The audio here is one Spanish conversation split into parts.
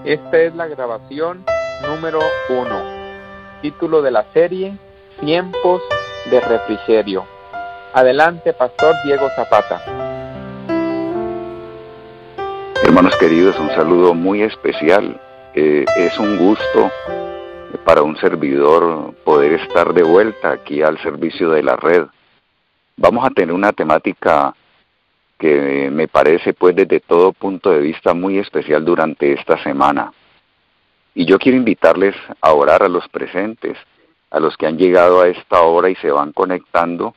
Esta es la grabación número 1. Título de la serie: Tiempos de refrigerio. Adelante, Pastor Diego Zapata. Hermanos queridos, un saludo muy especial. Es un gusto para un servidor poder estar de vuelta aquí al servicio de la red. Vamos a tener una temática que me parece pues desde todo punto de vista muy especial durante esta semana. Y yo quiero invitarles a orar a los presentes, a los que han llegado a esta hora y se van conectando,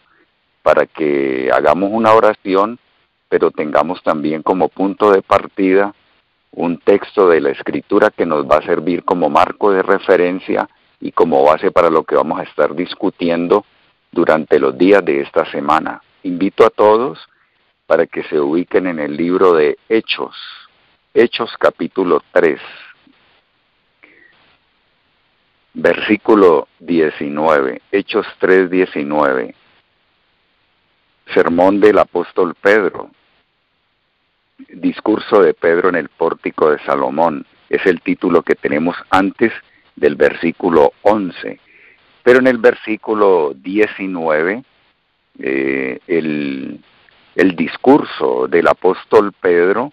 para que hagamos una oración, pero tengamos también como punto de partida un texto de la Escritura que nos va a servir como marco de referencia y como base para lo que vamos a estar discutiendo durante los días de esta semana. Invito a todos para que se ubiquen en el libro de Hechos, Hechos capítulo 3, versículo 19, Hechos 3:19, sermón del apóstol Pedro, discurso de Pedro en el pórtico de Salomón, es el título que tenemos antes del versículo 11, pero en el versículo 19, el discurso del apóstol Pedro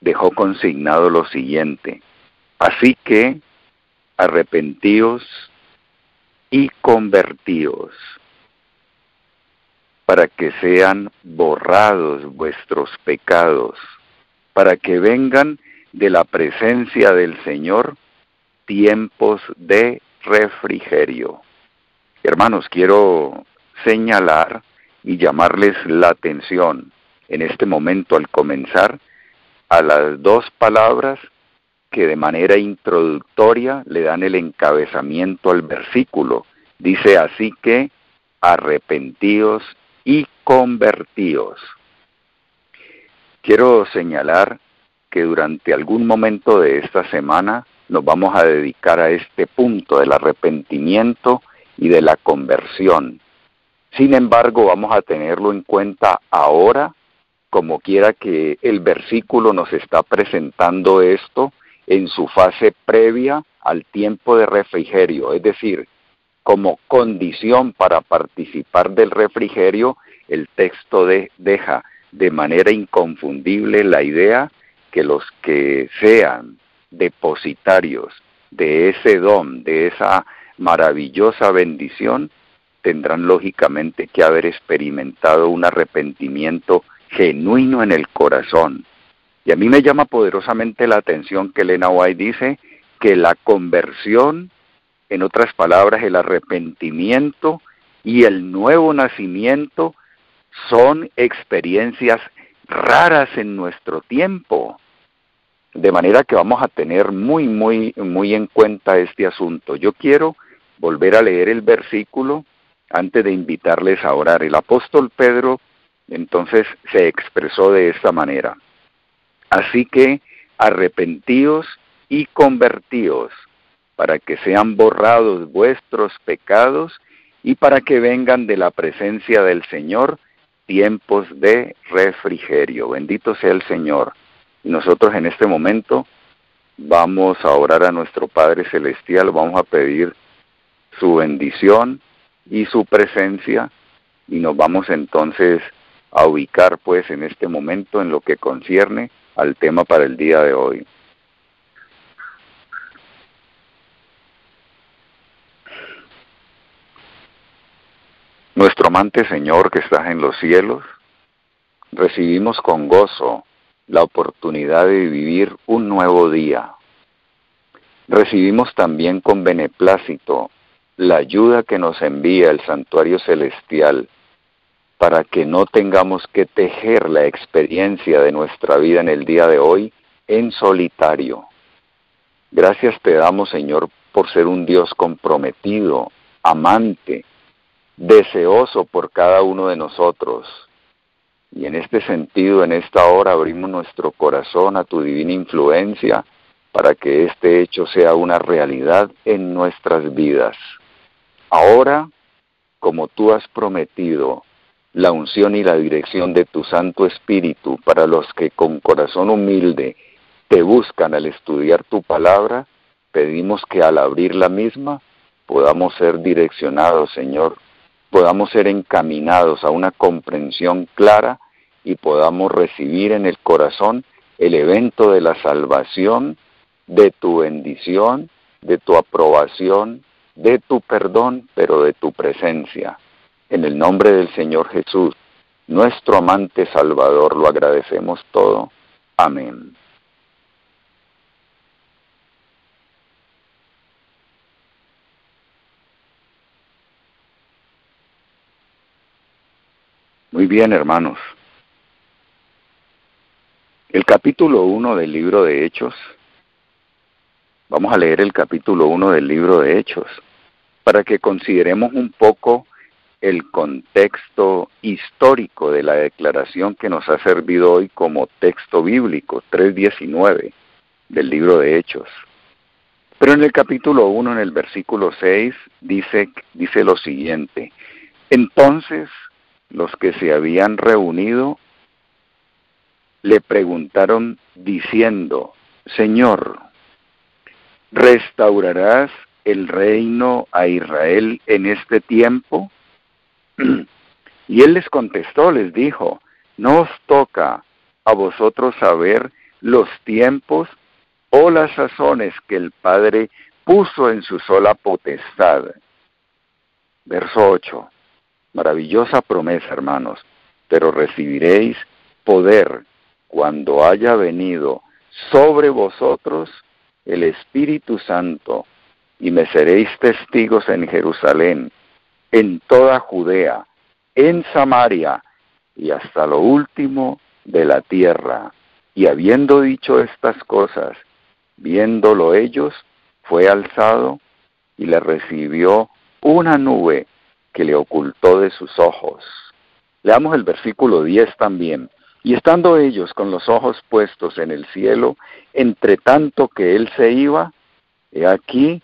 dejó consignado lo siguiente: así que arrepentíos y convertíos, para que sean borrados vuestros pecados, para que vengan de la presencia del Señor tiempos de refrigerio. Hermanos, quiero señalar y llamarles la atención en este momento al comenzar a las dos palabras que de manera introductoria le dan el encabezamiento al versículo. Dice: así que arrepentíos y convertíos. Quiero señalar que durante algún momento de esta semana nos vamos a dedicar a este punto del arrepentimiento y de la conversión. Sin embargo, vamos a tenerlo en cuenta ahora, como quiera que el versículo nos está presentando esto en su fase previa al tiempo de refrigerio, es decir, como condición para participar del refrigerio. El texto deja de manera inconfundible la idea que los que sean depositarios de ese don, de esa maravillosa bendición, tendrán lógicamente que haber experimentado un arrepentimiento genuino en el corazón. Y a mí me llama poderosamente la atención que Elena White dice que la conversión, en otras palabras, el arrepentimiento y el nuevo nacimiento son experiencias raras en nuestro tiempo. De manera que vamos a tener muy en cuenta este asunto. Yo quiero volver a leer el versículo antes de invitarles a orar. El apóstol Pedro entonces se expresó de esta manera: así que arrepentíos y convertíos, para que sean borrados vuestros pecados y para que vengan de la presencia del Señor tiempos de refrigerio. Bendito sea el Señor. Y nosotros en este momento vamos a orar a nuestro Padre Celestial, vamos a pedir su bendición y su presencia, y nos vamos entonces a ubicar pues en este momento en lo que concierne al tema para el día de hoy. Nuestro amante Señor que estás en los cielos, recibimos con gozo la oportunidad de vivir un nuevo día. Recibimos también con beneplácito la ayuda que nos envía el santuario celestial para que no tengamos que tejer la experiencia de nuestra vida en el día de hoy en solitario. Gracias te damos, Señor, por ser un Dios comprometido, amante, deseoso por cada uno de nosotros. Y en este sentido, en esta hora, abrimos nuestro corazón a tu divina influencia para que este hecho sea una realidad en nuestras vidas. Ahora, como tú has prometido, la unción y la dirección de tu Santo Espíritu para los que con corazón humilde te buscan al estudiar tu palabra, pedimos que al abrir la misma podamos ser direccionados, Señor, podamos ser encaminados a una comprensión clara y podamos recibir en el corazón el evento de la salvación, de tu bendición, de tu aprobación, de tu perdón, pero de tu presencia. En el nombre del Señor Jesús, nuestro amante Salvador, lo agradecemos todo. Amén. Muy bien, hermanos. El capítulo 1 del libro de Hechos. Vamos a leer el capítulo 1 del libro de Hechos para que consideremos un poco el contexto histórico de la declaración que nos ha servido hoy como texto bíblico, 3:19 del libro de Hechos. Pero en el capítulo 1, en el versículo 6, dice lo siguiente: entonces los que se habían reunido le preguntaron diciendo, Señor, ¿restaurarás el reino a Israel en este tiempo? Y él les contestó, les dijo, no os toca a vosotros saber los tiempos o las sazones que el Padre puso en su sola potestad. Verso 8, maravillosa promesa, hermanos, pero recibiréis poder cuando haya venido sobre vosotros el Espíritu Santo, y me seréis testigos en Jerusalén, en toda Judea, en Samaria, y hasta lo último de la tierra. Y habiendo dicho estas cosas, viéndolo ellos, fue alzado, y le recibió una nube que le ocultó de sus ojos. Leamos el versículo 10 también. Y estando ellos con los ojos puestos en el cielo, entre tanto que él se iba, he aquí,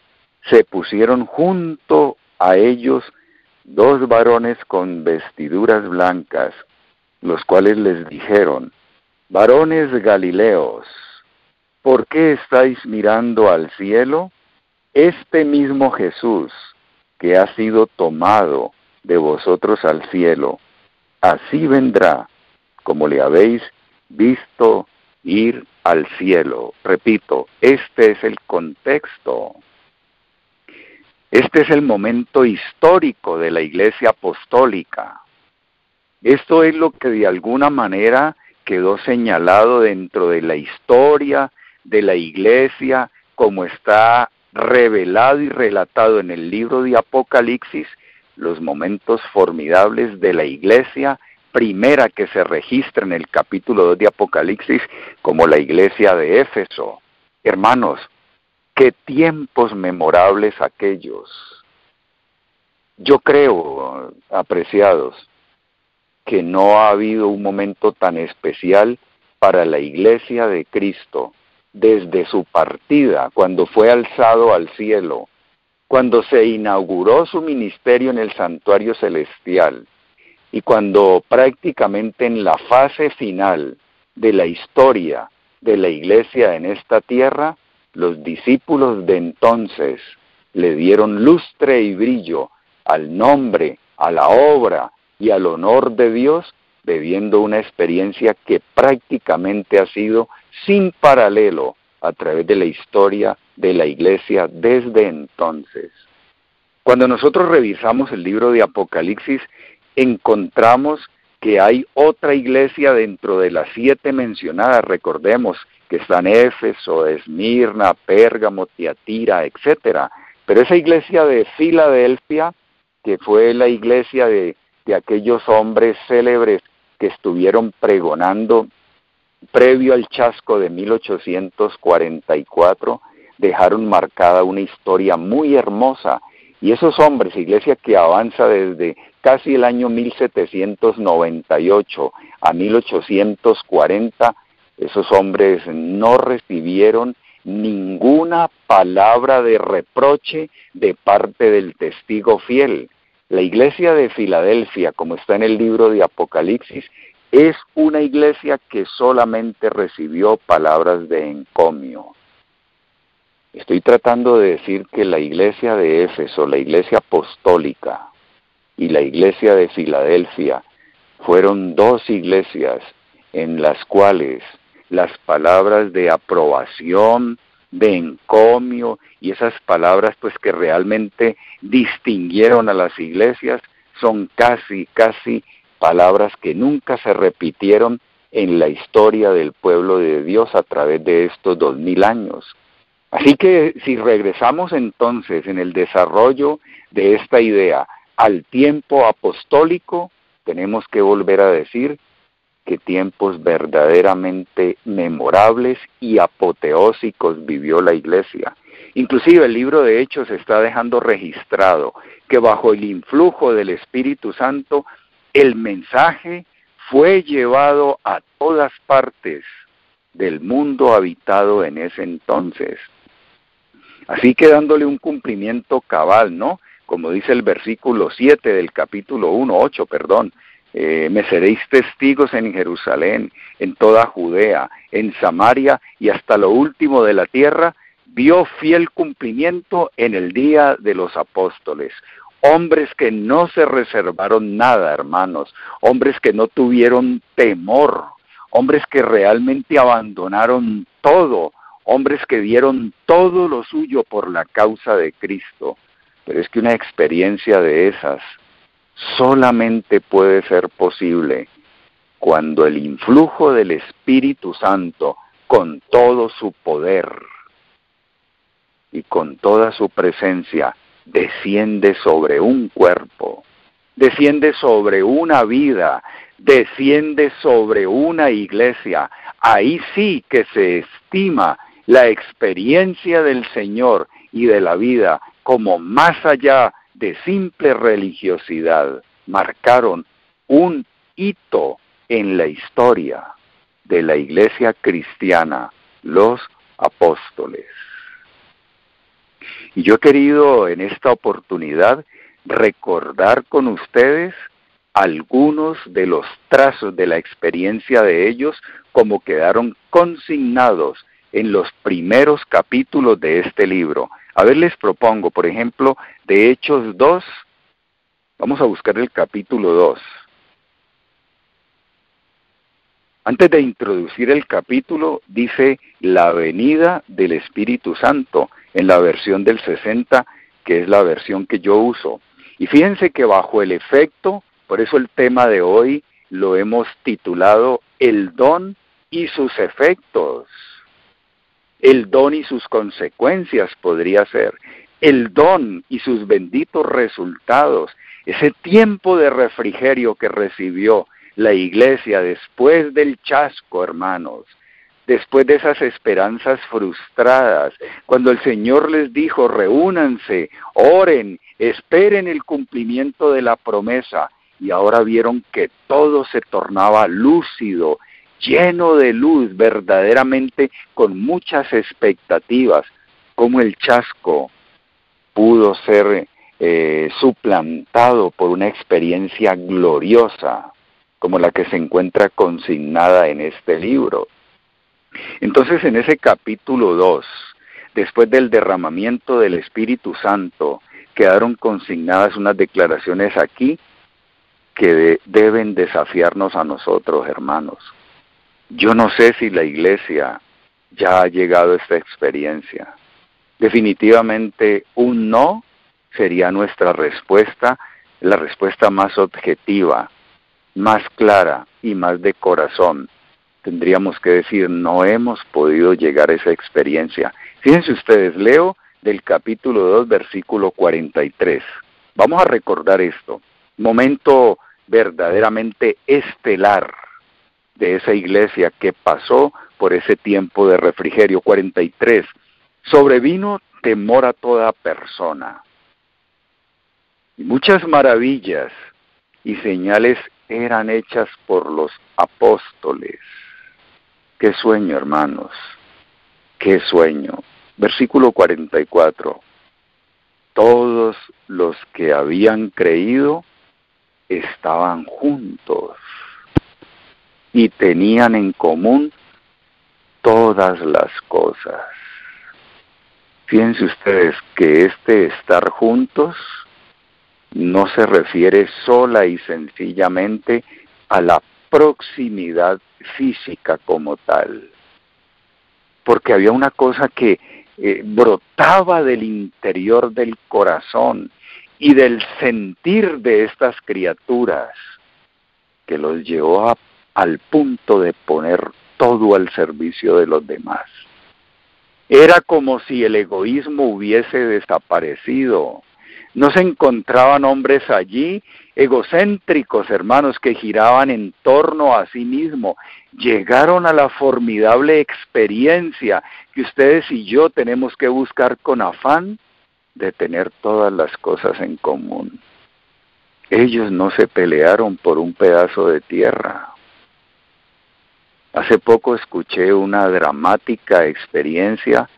se pusieron junto a ellos 2 varones con vestiduras blancas, los cuales les dijeron, varones Galileos, ¿por qué estáis mirando al cielo? Este mismo Jesús, que ha sido tomado de vosotros al cielo, así vendrá, como le habéis visto ir al cielo. Repito, este es el contexto. Este es el momento histórico de la Iglesia Apostólica. Esto es lo que de alguna manera quedó señalado dentro de la historia de la Iglesia, como está revelado y relatado en el libro de Apocalipsis, los momentos formidables de la Iglesia primera que se registra en el capítulo 2 de Apocalipsis, como la iglesia de Éfeso. Hermanos, qué tiempos memorables aquellos. Yo creo, apreciados, que no ha habido un momento tan especial para la iglesia de Cristo desde su partida, cuando fue alzado al cielo, cuando se inauguró su ministerio en el santuario celestial, y cuando prácticamente en la fase final de la historia de la iglesia en esta tierra, los discípulos de entonces le dieron lustre y brillo al nombre, a la obra y al honor de Dios, viviendo una experiencia que prácticamente ha sido sin paralelo a través de la historia de la iglesia desde entonces. Cuando nosotros revisamos el libro de Apocalipsis, encontramos que hay otra iglesia dentro de las 7 mencionadas. Recordemos que están Éfeso, Esmirna, Pérgamo, Tiatira, etcétera. Pero esa iglesia de Filadelfia, que fue la iglesia de aquellos hombres célebres que estuvieron pregonando previo al chasco de 1844, dejaron marcada una historia muy hermosa. Y esos hombres, iglesia que avanza desde casi el año 1798 a 1840, esos hombres no recibieron ninguna palabra de reproche de parte del testigo fiel. La iglesia de Filadelfia, como está en el libro de Apocalipsis, es una iglesia que solamente recibió palabras de encomio. Estoy tratando de decir que la iglesia de Éfeso, la iglesia apostólica y la iglesia de Filadelfia fueron dos iglesias en las cuales las palabras de aprobación, de encomio y esas palabras pues que realmente distinguieron a las iglesias son casi palabras que nunca se repitieron en la historia del pueblo de Dios a través de estos 2000 años. Así que si regresamos entonces en el desarrollo de esta idea al tiempo apostólico, tenemos que volver a decir que tiempos verdaderamente memorables y apoteósicos vivió la iglesia. Inclusive el libro de Hechos está dejando registrado que bajo el influjo del Espíritu Santo, el mensaje fue llevado a todas partes del mundo habitado en ese entonces. Así que dándole un cumplimiento cabal, ¿no? Como dice el versículo 7 del capítulo 8, me seréis testigos en Jerusalén, en toda Judea, en Samaria y hasta lo último de la tierra, vio fiel cumplimiento en el día de los apóstoles. Hombres que no se reservaron nada, hermanos, hombres que no tuvieron temor, hombres que realmente abandonaron todo, hombres que dieron todo lo suyo por la causa de Cristo. Pero es que una experiencia de esas solamente puede ser posible cuando el influjo del Espíritu Santo, con todo su poder y con toda su presencia, desciende sobre un cuerpo, desciende sobre una vida, desciende sobre una iglesia. Ahí sí que se estima la experiencia del Señor y de la vida como más allá de simple religiosidad. Marcaron un hito en la historia de la iglesia cristiana, los apóstoles. Y yo he querido en esta oportunidad recordar con ustedes algunos de los trazos de la experiencia de ellos como quedaron consignados en los primeros capítulos de este libro. A ver, les propongo, por ejemplo, de Hechos 2, vamos a buscar el capítulo 2. Antes de introducir el capítulo, dice la venida del Espíritu Santo, en la versión del 60, que es la versión que yo uso. Y fíjense que bajo el efecto, por eso el tema de hoy lo hemos titulado El don y sus efectos. El don y sus consecuencias podría ser. El don y sus benditos resultados. Ese tiempo de refrigerio que recibió la iglesia después del chasco, hermanos. Después de esas esperanzas frustradas, cuando el Señor les dijo, reúnanse, oren, esperen el cumplimiento de la promesa, y ahora vieron que todo se tornaba lúcido, lleno de luz, verdaderamente con muchas expectativas, como el chasco pudo ser suplantado por una experiencia gloriosa, como la que se encuentra consignada en este libro. Entonces, en ese capítulo 2, después del derramamiento del Espíritu Santo, quedaron consignadas unas declaraciones aquí que deben desafiarnos a nosotros, hermanos. Yo no sé si la iglesia ya ha llegado a esta experiencia. Definitivamente un no sería nuestra respuesta, la respuesta más objetiva, más clara y más de corazón. Tendríamos que decir, no hemos podido llegar a esa experiencia. Fíjense ustedes, leo del capítulo 2, versículo 43. Vamos a recordar esto, momento verdaderamente estelar de esa iglesia que pasó por ese tiempo de refrigerio. 43. Sobrevino temor a toda persona. Y muchas maravillas y señales eran hechas por los apóstoles. Qué sueño, hermanos, qué sueño. Versículo 44. Todos los que habían creído estaban juntos. y tenían en común todas las cosas. Fíjense ustedes que este estar juntos no se refiere sola y sencillamente a la proximidad física como tal, porque había una cosa que brotaba del interior del corazón y del sentir de estas criaturas, que los llevó al punto de poner todo al servicio de los demás. Era como si el egoísmo hubiese desaparecido. No se encontraban hombres allí egocéntricos, hermanos, que giraban en torno a sí mismo. Llegaron a la formidable experiencia que ustedes y yo tenemos que buscar con afán de tener todas las cosas en común. Ellos no se pelearon por un pedazo de tierra. Hace poco escuché una dramática experiencia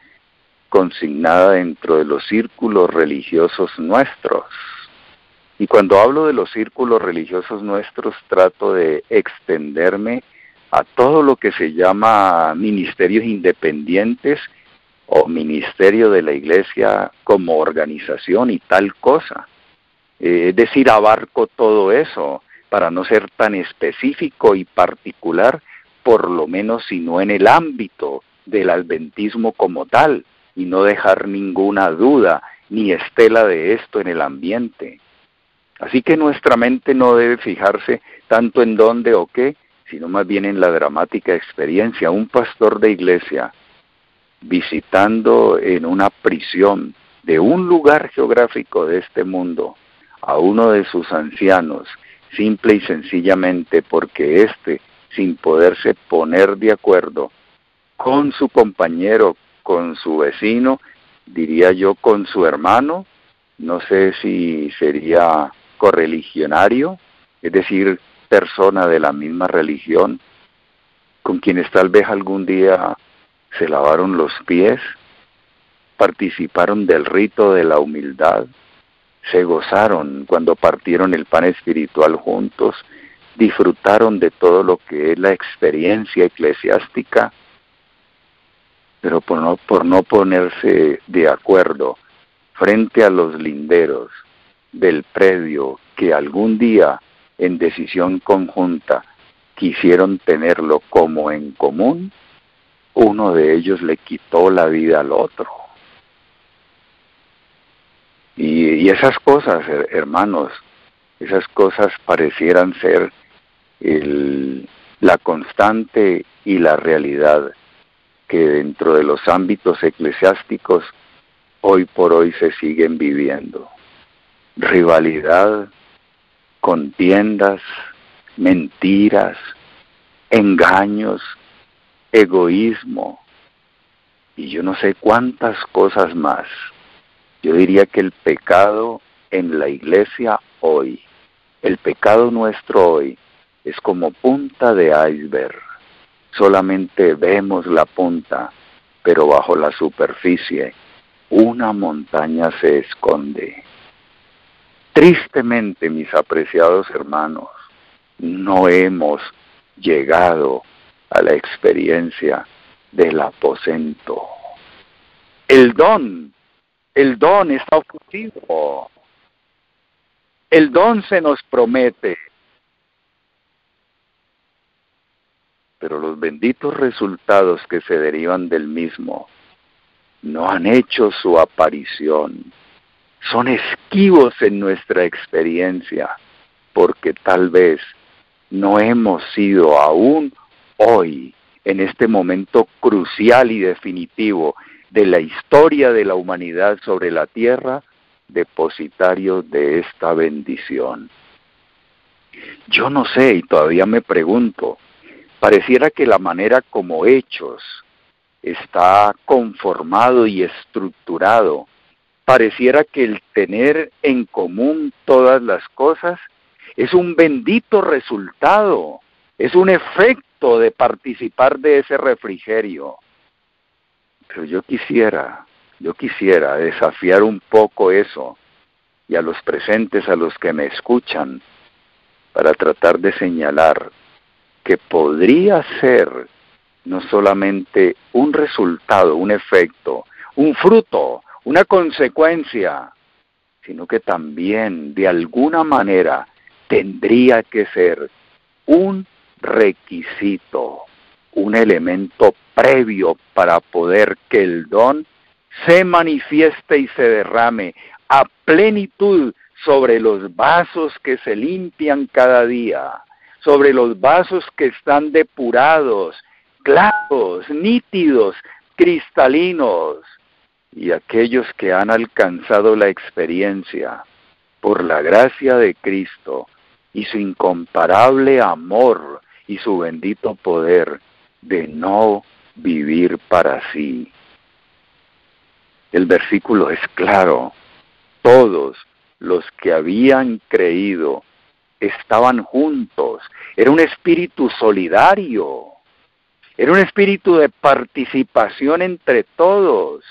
consignada dentro de los círculos religiosos nuestros. Y cuando hablo de los círculos religiosos nuestros, trato de extenderme a todo lo que se llama ministerios independientes o ministerio de la Iglesia como organización y tal cosa. Es decir, abarco todo eso para no ser tan específico y particular, por lo menos si no en el ámbito del adventismo como tal, y no dejar ninguna duda ni estela de esto en el ambiente. Así que nuestra mente no debe fijarse tanto en dónde o qué, sino más bien en la dramática experiencia. Un pastor de iglesia visitando en una prisión de un lugar geográfico de este mundo a uno de sus ancianos, simple y sencillamente porque éste, sin poderse poner de acuerdo con su compañero, con su vecino, diría yo con su hermano, no sé si sería correligionario, es decir, persona de la misma religión, con quienes tal vez algún día se lavaron los pies, participaron del rito de la humildad, se gozaron cuando partieron el pan espiritual juntos, disfrutaron de todo lo que es la experiencia eclesiástica, pero por no ponerse de acuerdo frente a los linderos del predio que algún día en decisión conjunta quisieron tenerlo como en común, uno de ellos le quitó la vida al otro. Y esas cosas, hermanos, esas cosas parecieran ser la constante y la realidad que dentro de los ámbitos eclesiásticos hoy por hoy se siguen viviendo. Rivalidad, contiendas, mentiras, engaños, egoísmo y yo no sé cuántas cosas más. Yo diría que el pecado en la iglesia hoy, el pecado nuestro hoy, es como punta de iceberg. Solamente vemos la punta, pero bajo la superficie una montaña se esconde. Tristemente, mis apreciados hermanos, no hemos llegado a la experiencia del aposento. El don está ofrecido. El don se nos promete. Pero los benditos resultados que se derivan del mismo no han hecho su aparición. Son esquivos en nuestra experiencia, porque tal vez no hemos sido aún hoy, en este momento crucial y definitivo de la historia de la humanidad sobre la tierra, depositarios de esta bendición. Yo no sé, y todavía me pregunto, pareciera que la manera como Hechos está conformado y estructurado, pareciera que el tener en común todas las cosas es un bendito resultado, es un efecto de participar de ese refrigerio. Pero yo quisiera desafiar un poco eso y a los presentes, a los que me escuchan, para tratar de señalar que podría ser no solamente un resultado, un efecto, un fruto, una consecuencia, sino que también de alguna manera tendría que ser un requisito, un elemento previo para poder que el don se manifieste y se derrame a plenitud sobre los vasos que se limpian cada día, sobre los vasos que están depurados, claros, nítidos, cristalinos, y aquellos que han alcanzado la experiencia por la gracia de Cristo y su incomparable amor y su bendito poder de no vivir para sí. El versículo es claro: todos los que habían creído estaban juntos. Era un espíritu solidario, era un espíritu de participación entre todos.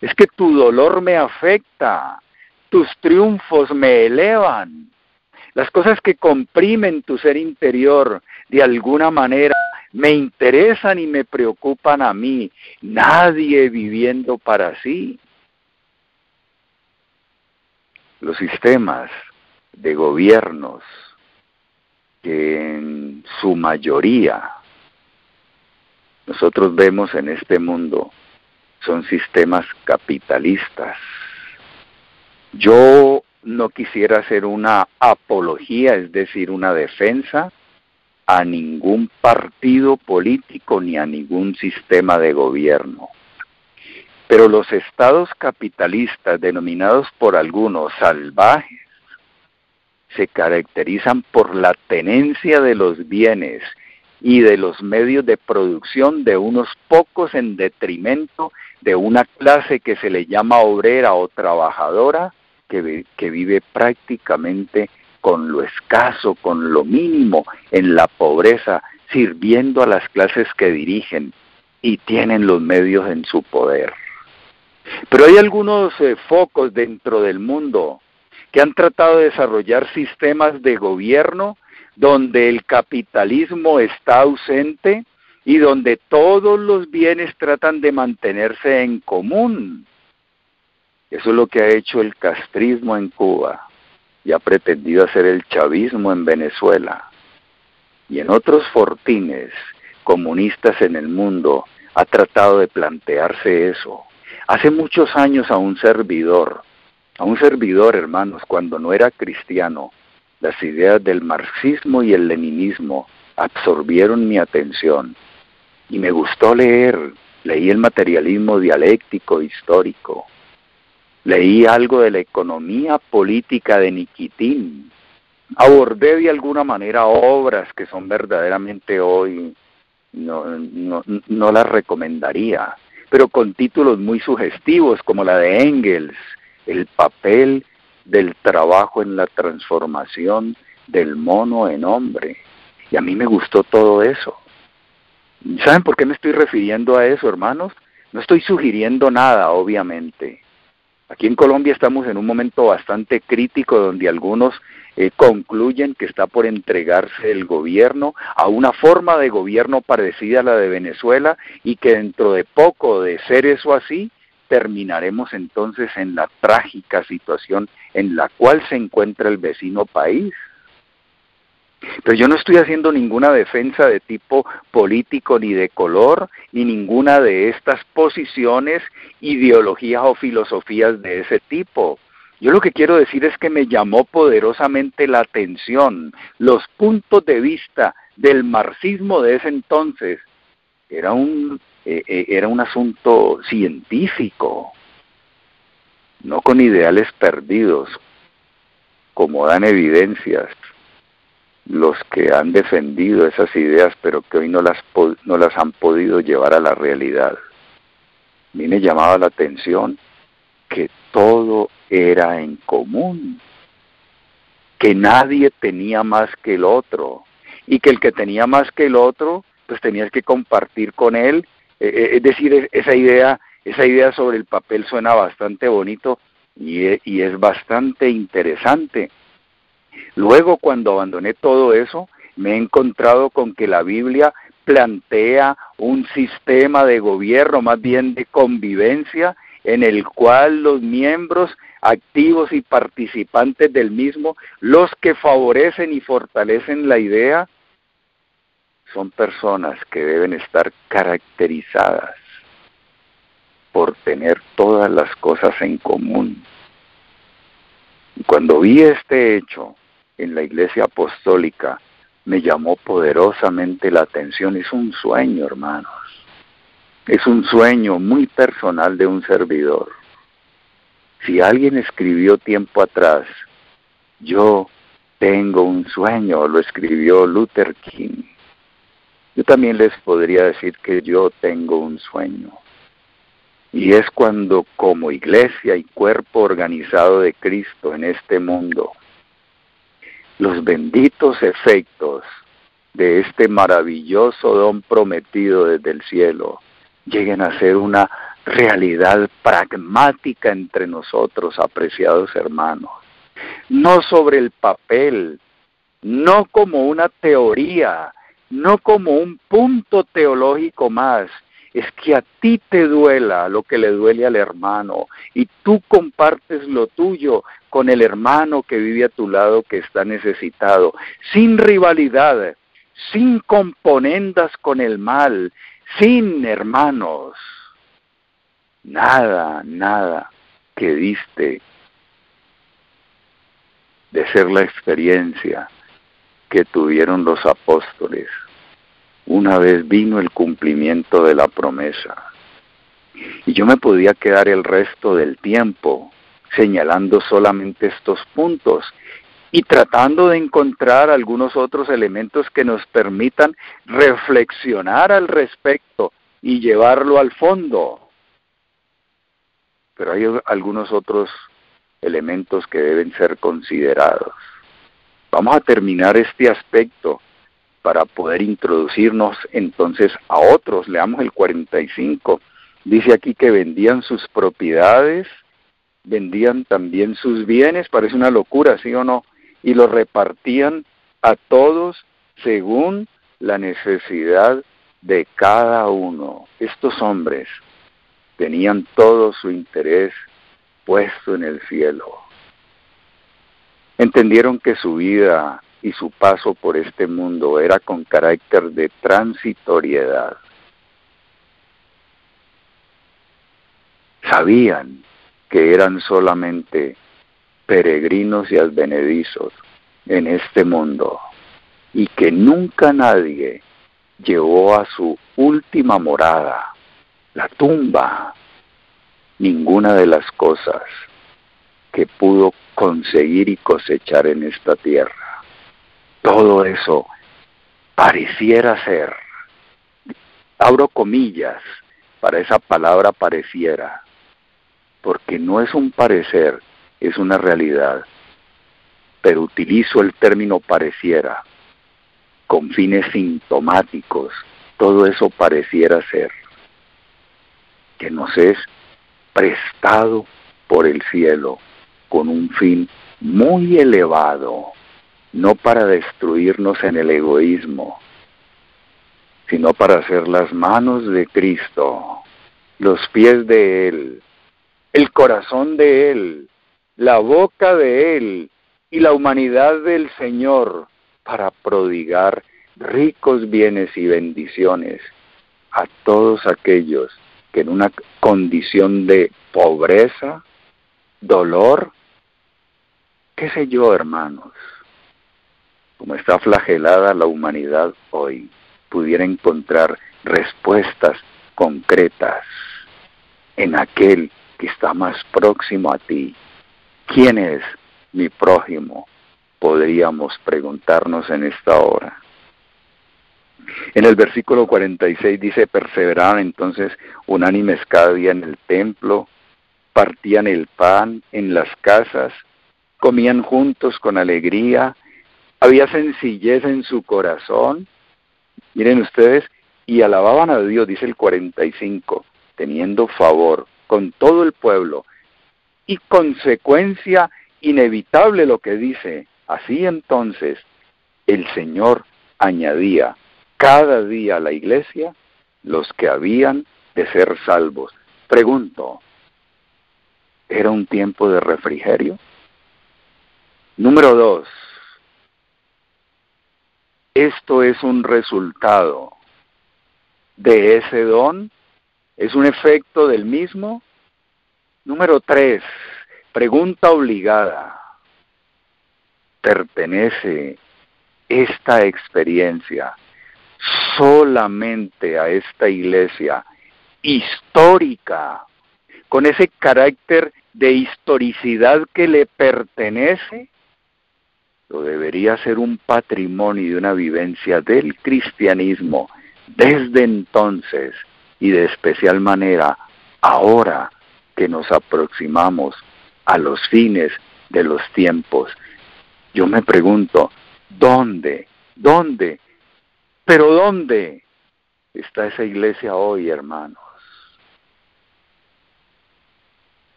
Es que tu dolor me afecta, tus triunfos me elevan, las cosas que comprimen tu ser interior de alguna manera me interesan y me preocupan a mí. Nadie viviendo para sí. Los sistemas de gobiernos que en su mayoría nosotros vemos en este mundo son sistemas capitalistas. Yo no quisiera hacer una apología, es decir, una defensa a ningún partido político ni a ningún sistema de gobierno. Pero los estados capitalistas, denominados por algunos salvajes, se caracterizan por la tenencia de los bienes y de los medios de producción de unos pocos en detrimento de una clase que se le llama obrera o trabajadora, que vive prácticamente con lo escaso, con lo mínimo, en la pobreza, sirviendo a las clases que dirigen y tienen los medios en su poder. Pero hay algunos focos dentro del mundo que han tratado de desarrollar sistemas de gobierno donde el capitalismo está ausente y donde todos los bienes tratan de mantenerse en común. Eso es lo que ha hecho el castrismo en Cuba y ha pretendido hacer el chavismo en Venezuela. Y en otros fortines comunistas en el mundo ha tratado de plantearse eso. Hace muchos años a un servidor, hermanos, cuando no era cristiano, las ideas del marxismo y el leninismo absorbieron mi atención y me gustó leí el materialismo dialéctico histórico, leí algo de la economía política de Nikitin, abordé de alguna manera obras que son verdaderamente hoy, no las recomendaría, pero con títulos muy sugestivos como la de Engels, el papel del trabajo en la transformación del mono en hombre. Y a mí me gustó todo eso. ¿Saben por qué me estoy refiriendo a eso, hermanos? No estoy sugiriendo nada, obviamente. Aquí en Colombia estamos en un momento bastante crítico donde algunos concluyen que está por entregarse el gobierno a una forma de gobierno parecida a la de Venezuela y que dentro de poco, de ser eso así, terminaremos entonces en la trágica situación en la cual se encuentra el vecino país. Pero yo no estoy haciendo ninguna defensa de tipo político ni de color, ni ninguna de estas posiciones, ideologías o filosofías de ese tipo. Yo lo que quiero decir es que me llamó poderosamente la atención los puntos de vista del marxismo de ese entonces. Era un asunto científico, no con ideales perdidos, como dan evidencias los que han defendido esas ideas, pero que hoy no las han podido llevar a la realidad. A mí me llamaba la atención que todo era en común, que nadie tenía más que el otro, y que el que tenía más que el otro, pues tenías que compartir con él. Es decir, esa idea sobre el papel suena bastante bonito y es bastante interesante. Luego, cuando abandoné todo eso, Me he encontrado con que la Biblia plantea un sistema de gobierno, más bien de convivencia, en el cual los miembros activos y participantes del mismo, los que favorecen y fortalecen la idea, son personas que deben estar caracterizadas por tener todas las cosas en común. Y cuando vi este hecho en la Iglesia Apostólica, me llamó poderosamente la atención. Es un sueño, hermanos. Es un sueño muy personal de un servidor. Si alguien escribió tiempo atrás, yo tengo un sueño, lo escribió Luther King. Yo también les podría decir que yo tengo un sueño. Y es cuando como iglesia y cuerpo organizado de Cristo en este mundo, los benditos efectos de este maravilloso don prometido desde el cielo lleguen a ser una realidad pragmática entre nosotros, apreciados hermanos. No sobre el papel, no como una teoría, no como un punto teológico más. Es que a ti te duela lo que le duele al hermano y tú compartes lo tuyo con el hermano que vive a tu lado que está necesitado, sin rivalidad, sin componendas con el mal, sin hermanos. Nada que diste de ser la experiencia que tuvieron los apóstoles. Una vez vino el cumplimiento de la promesa. Y yo me podía quedar el resto del tiempo señalando solamente estos puntos y tratando de encontrar algunos otros elementos que nos permitan reflexionar al respecto y llevarlo al fondo. Pero hay algunos otros elementos que deben ser considerados. Vamos a terminar este aspecto para poder introducirnos entonces a otros. Leamos el 45. Dice aquí que vendían sus propiedades, vendían también sus bienes, parece una locura, ¿sí o no? Y los repartían a todos según la necesidad de cada uno. Estos hombres tenían todo su interés puesto en el cielo. Entendieron que su vida y su paso por este mundo era con carácter de transitoriedad. Sabían que eran solamente peregrinos y advenedizos en este mundo y que nunca nadie llevó a su última morada, la tumba, ninguna de las cosas que pudo conseguir y cosechar en esta tierra. Todo eso pareciera ser, abro comillas para esa palabra pareciera, porque no es un parecer, es una realidad, pero utilizo el término pareciera con fines sintomáticos. Todo eso pareciera ser que nos es prestado por el cielo con un fin muy elevado, no para destruirnos en el egoísmo, sino para hacer las manos de Cristo, los pies de Él, el corazón de Él, la boca de Él y la humanidad del Señor, para prodigar ricos bienes y bendiciones a todos aquellos que en una condición de pobreza, dolor, qué sé yo, hermanos, como está flagelada la humanidad hoy, pudiera encontrar respuestas concretas en aquel que está más próximo a ti. ¿Quién es mi prójimo? Podríamos preguntarnos en esta hora. En el versículo 46 dice, perseveraban entonces unánimes cada día en el templo, partían el pan en las casas, comían juntos con alegría, había sencillez en su corazón, miren ustedes, y alababan a Dios, dice el 45, teniendo favor con todo el pueblo, y consecuencia inevitable lo que dice, así entonces el Señor añadía cada día a la iglesia los que habían de ser salvos. Pregunto, ¿era un tiempo de refrigerio? Número 2, ¿esto es un resultado de ese don? ¿Es un efecto del mismo? Número 3, pregunta obligada. ¿Pertenece esta experiencia solamente a esta iglesia histórica, con ese carácter de historicidad que le pertenece? ¿O debería ser un patrimonio y una vivencia del cristianismo desde entonces y de especial manera ahora que nos aproximamos a los fines de los tiempos? Yo me pregunto, ¿dónde está esa iglesia hoy, hermanos?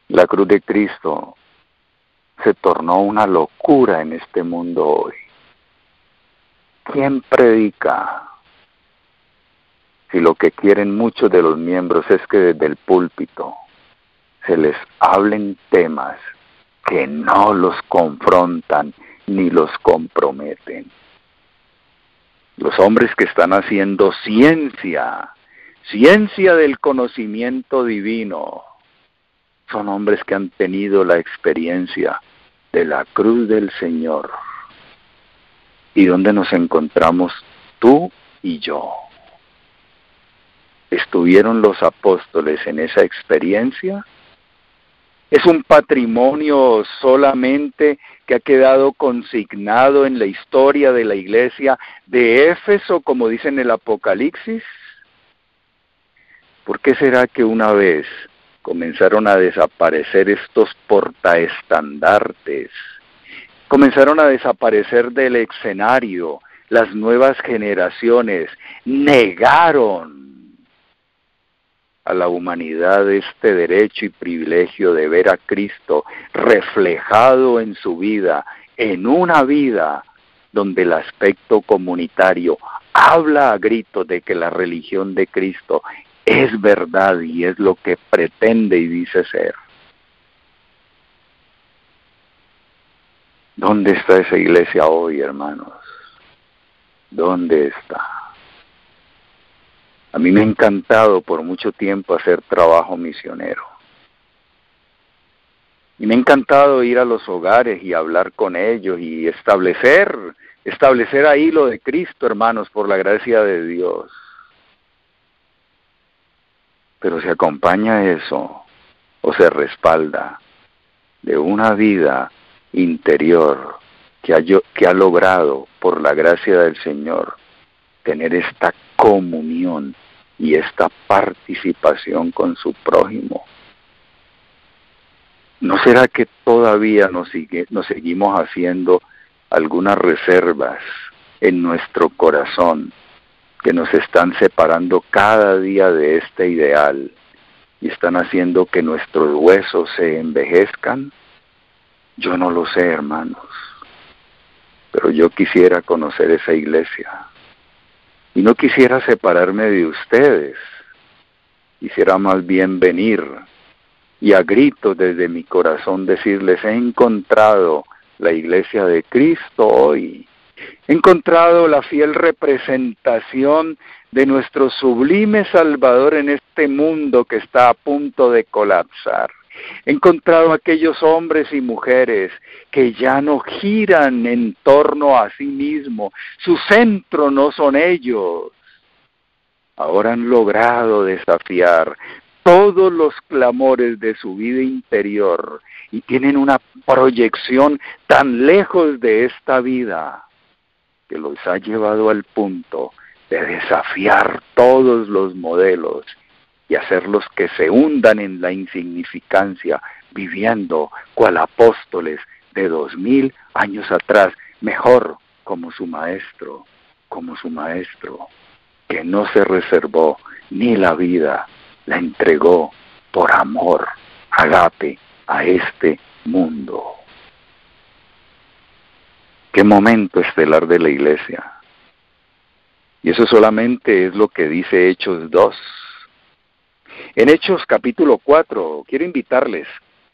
La cruz de Cristo se tornó una locura en este mundo hoy. ¿Quién predica? Si lo que quieren muchos de los miembros es que desde el púlpito se les hablen temas que no los confrontan ni los comprometen. Los hombres que están haciendo ciencia del conocimiento divino, son hombres que han tenido la experiencia de la cruz del Señor. ¿Y dónde nos encontramos tú y yo? ¿Estuvieron los apóstoles en esa experiencia? ¿Es un patrimonio solamente que ha quedado consignado en la historia de la iglesia de Éfeso, como dice en el Apocalipsis? ¿Por qué será que una vez comenzaron a desaparecer estos portaestandartes? Comenzaron a desaparecer del escenario. Las nuevas generaciones negaron a la humanidad este derecho y privilegio de ver a Cristo reflejado en su vida, en una vida donde el aspecto comunitario habla a gritos de que la religión de Cristo es verdad y es lo que pretende y dice ser. ¿Dónde está esa iglesia hoy, hermanos? ¿Dónde está? A mí me ha encantado por mucho tiempo hacer trabajo misionero. Y me ha encantado ir a los hogares y hablar con ellos y establecer ahí lo de Cristo, hermanos, por la gracia de Dios. Pero se acompaña eso o se respalda de una vida interior que ha logrado, por la gracia del Señor, tener esta comunión y esta participación con su prójimo. ¿No será que todavía nos seguimos haciendo algunas reservas en nuestro corazón que nos están separando cada día de este ideal y están haciendo que nuestros huesos se envejezcan? Yo no lo sé, hermanos, pero yo quisiera conocer esa iglesia. Y no quisiera separarme de ustedes, quisiera más bien venir y a gritos desde mi corazón decirles: he encontrado la iglesia de Cristo hoy, he encontrado la fiel representación de nuestro sublime Salvador en este mundo que está a punto de colapsar. He encontrado aquellos hombres y mujeres que ya no giran en torno a sí mismos. Su centro no son ellos. Ahora han logrado desafiar todos los clamores de su vida interior y tienen una proyección tan lejos de esta vida que los ha llevado al punto de desafiar todos los modelos y hacerlos que se hundan en la insignificancia, viviendo cual apóstoles de 2000 años atrás, mejor como su maestro, que no se reservó ni la vida, la entregó por amor, agape, a este mundo. Qué momento estelar de la iglesia. Y eso solamente es lo que dice Hechos 2. En Hechos capítulo 4, quiero invitarles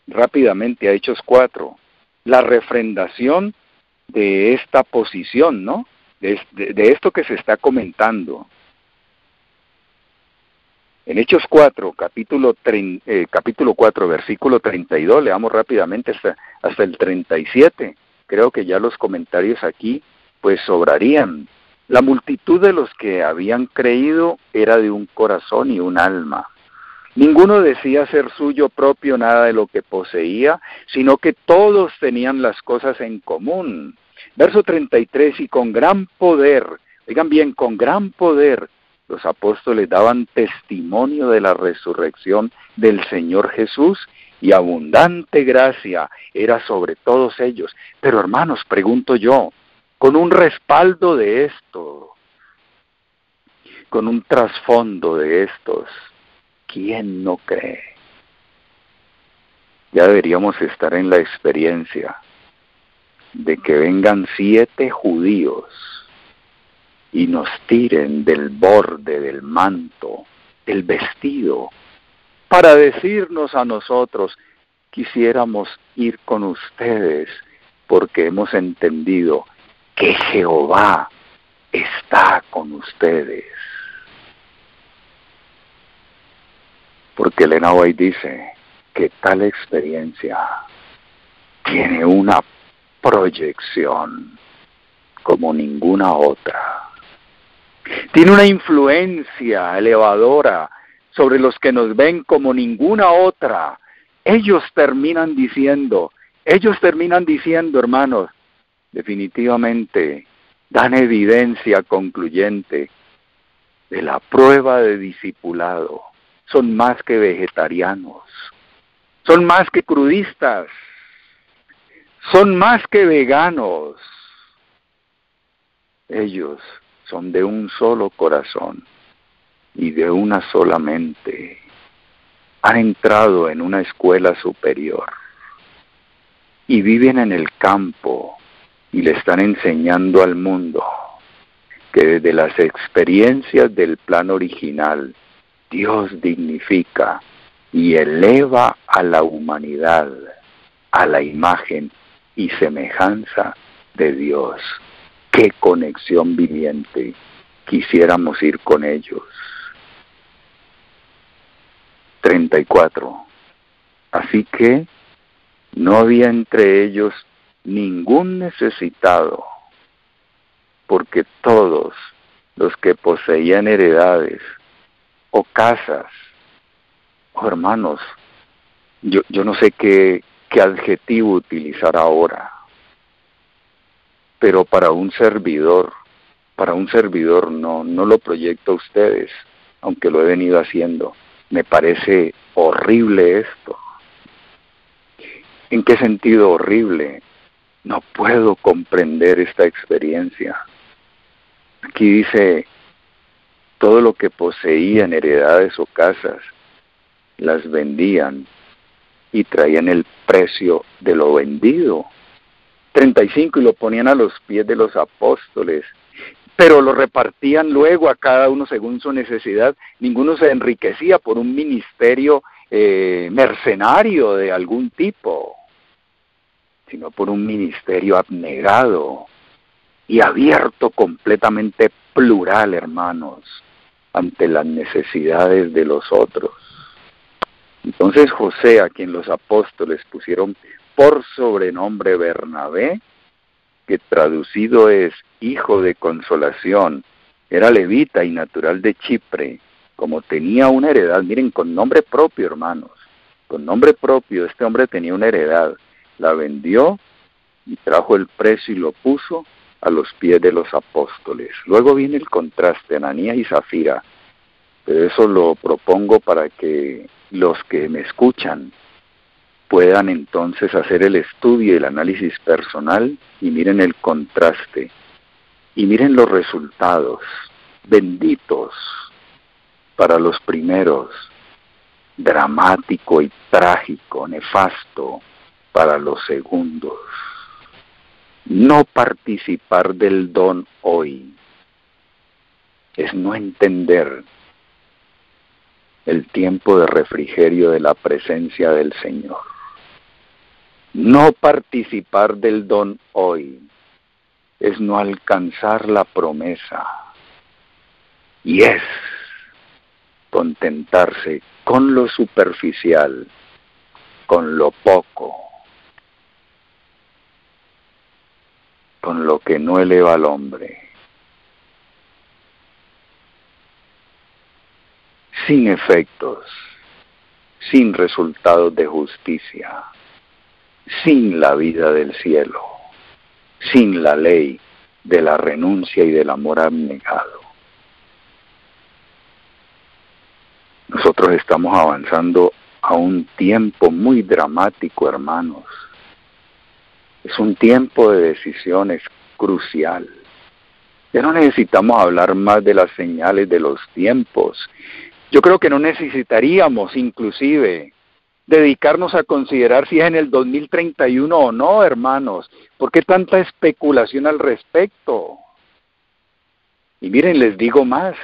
rápidamente a Hechos 4, la refrendación de esta posición, ¿no? De esto que se está comentando. En Hechos 4, capítulo 4, versículo 32, leamos rápidamente hasta el 37. Creo que ya los comentarios aquí pues sobrarían. La multitud de los que habían creído era de un corazón y un alma. Ninguno decía ser suyo propio nada de lo que poseía, sino que todos tenían las cosas en común. Verso 33, y con gran poder, oigan bien, con gran poder, los apóstoles daban testimonio de la resurrección del Señor Jesús, y abundante gracia era sobre todos ellos. Pero hermanos, pregunto yo, con un respaldo de esto, con un trasfondo de estos, ¿quién no cree? Ya deberíamos estar en la experiencia de que vengan 7 judíos y nos tiren del borde del manto, del vestido, para decirnos a nosotros, quisiéramos ir con ustedes, porque hemos entendido que Jehová está con ustedes. Porque Elena White dice que tal experiencia tiene una proyección como ninguna otra. Tiene una influencia elevadora sobre los que nos ven como ninguna otra. Ellos terminan diciendo, hermanos, definitivamente dan evidencia concluyente de la prueba de discipulado. Son más que vegetarianos, son más que crudistas, son más que veganos. Ellos son de un solo corazón y de una sola mente. Han entrado en una escuela superior y viven en el campo y le están enseñando al mundo que desde las experiencias del plan original, Dios dignifica y eleva a la humanidad a la imagen y semejanza de Dios. ¡Qué conexión viviente! Quisiéramos ir con ellos. 34. Así que no había entre ellos ningún necesitado, porque todos los que poseían heredades o casas, hermanos, yo no sé qué adjetivo utilizar ahora, pero para un servidor no lo proyecto a ustedes, aunque lo he venido haciendo. Me parece horrible esto. ¿En qué sentido horrible? No puedo comprender esta experiencia. Aquí dice, todo lo que poseían, heredades o casas, las vendían y traían el precio de lo vendido. 35, y lo ponían a los pies de los apóstoles, pero lo repartían luego a cada uno según su necesidad. Ninguno se enriquecía por un ministerio mercenario de algún tipo, sino por un ministerio abnegado y abierto, completamente plural, hermanos, ante las necesidades de los otros. Entonces José, a quien los apóstoles pusieron por sobrenombre Bernabé, que traducido es hijo de consolación, era levita y natural de Chipre. Como tenía una heredad, miren, con nombre propio, hermanos, con nombre propio, este hombre tenía una heredad, la vendió y trajo el precio y lo puso a los pies de los apóstoles. Luego viene el contraste, Ananías y Zafira, pero eso lo propongo para que los que me escuchan puedan entonces hacer el estudio y el análisis personal y miren el contraste y miren los resultados benditos para los primeros, dramático y trágico, nefasto para los segundos. No participar del don hoy es no entender el tiempo de refrigerio de la presencia del Señor. No participar del don hoy es no alcanzar la promesa, y es contentarse con lo superficial, con lo poco, con lo que no eleva al hombre, sin efectos, sin resultados de justicia, sin la vida del cielo, sin la ley de la renuncia y del amor abnegado. Nosotros estamos avanzando a un tiempo muy dramático, hermanos. Es un tiempo de decisiones crucial. Ya no necesitamos hablar más de las señales de los tiempos. Yo creo que no necesitaríamos, inclusive, dedicarnos a considerar si es en el 2031 o no, hermanos. ¿Por qué tanta especulación al respecto? Y miren, les digo más.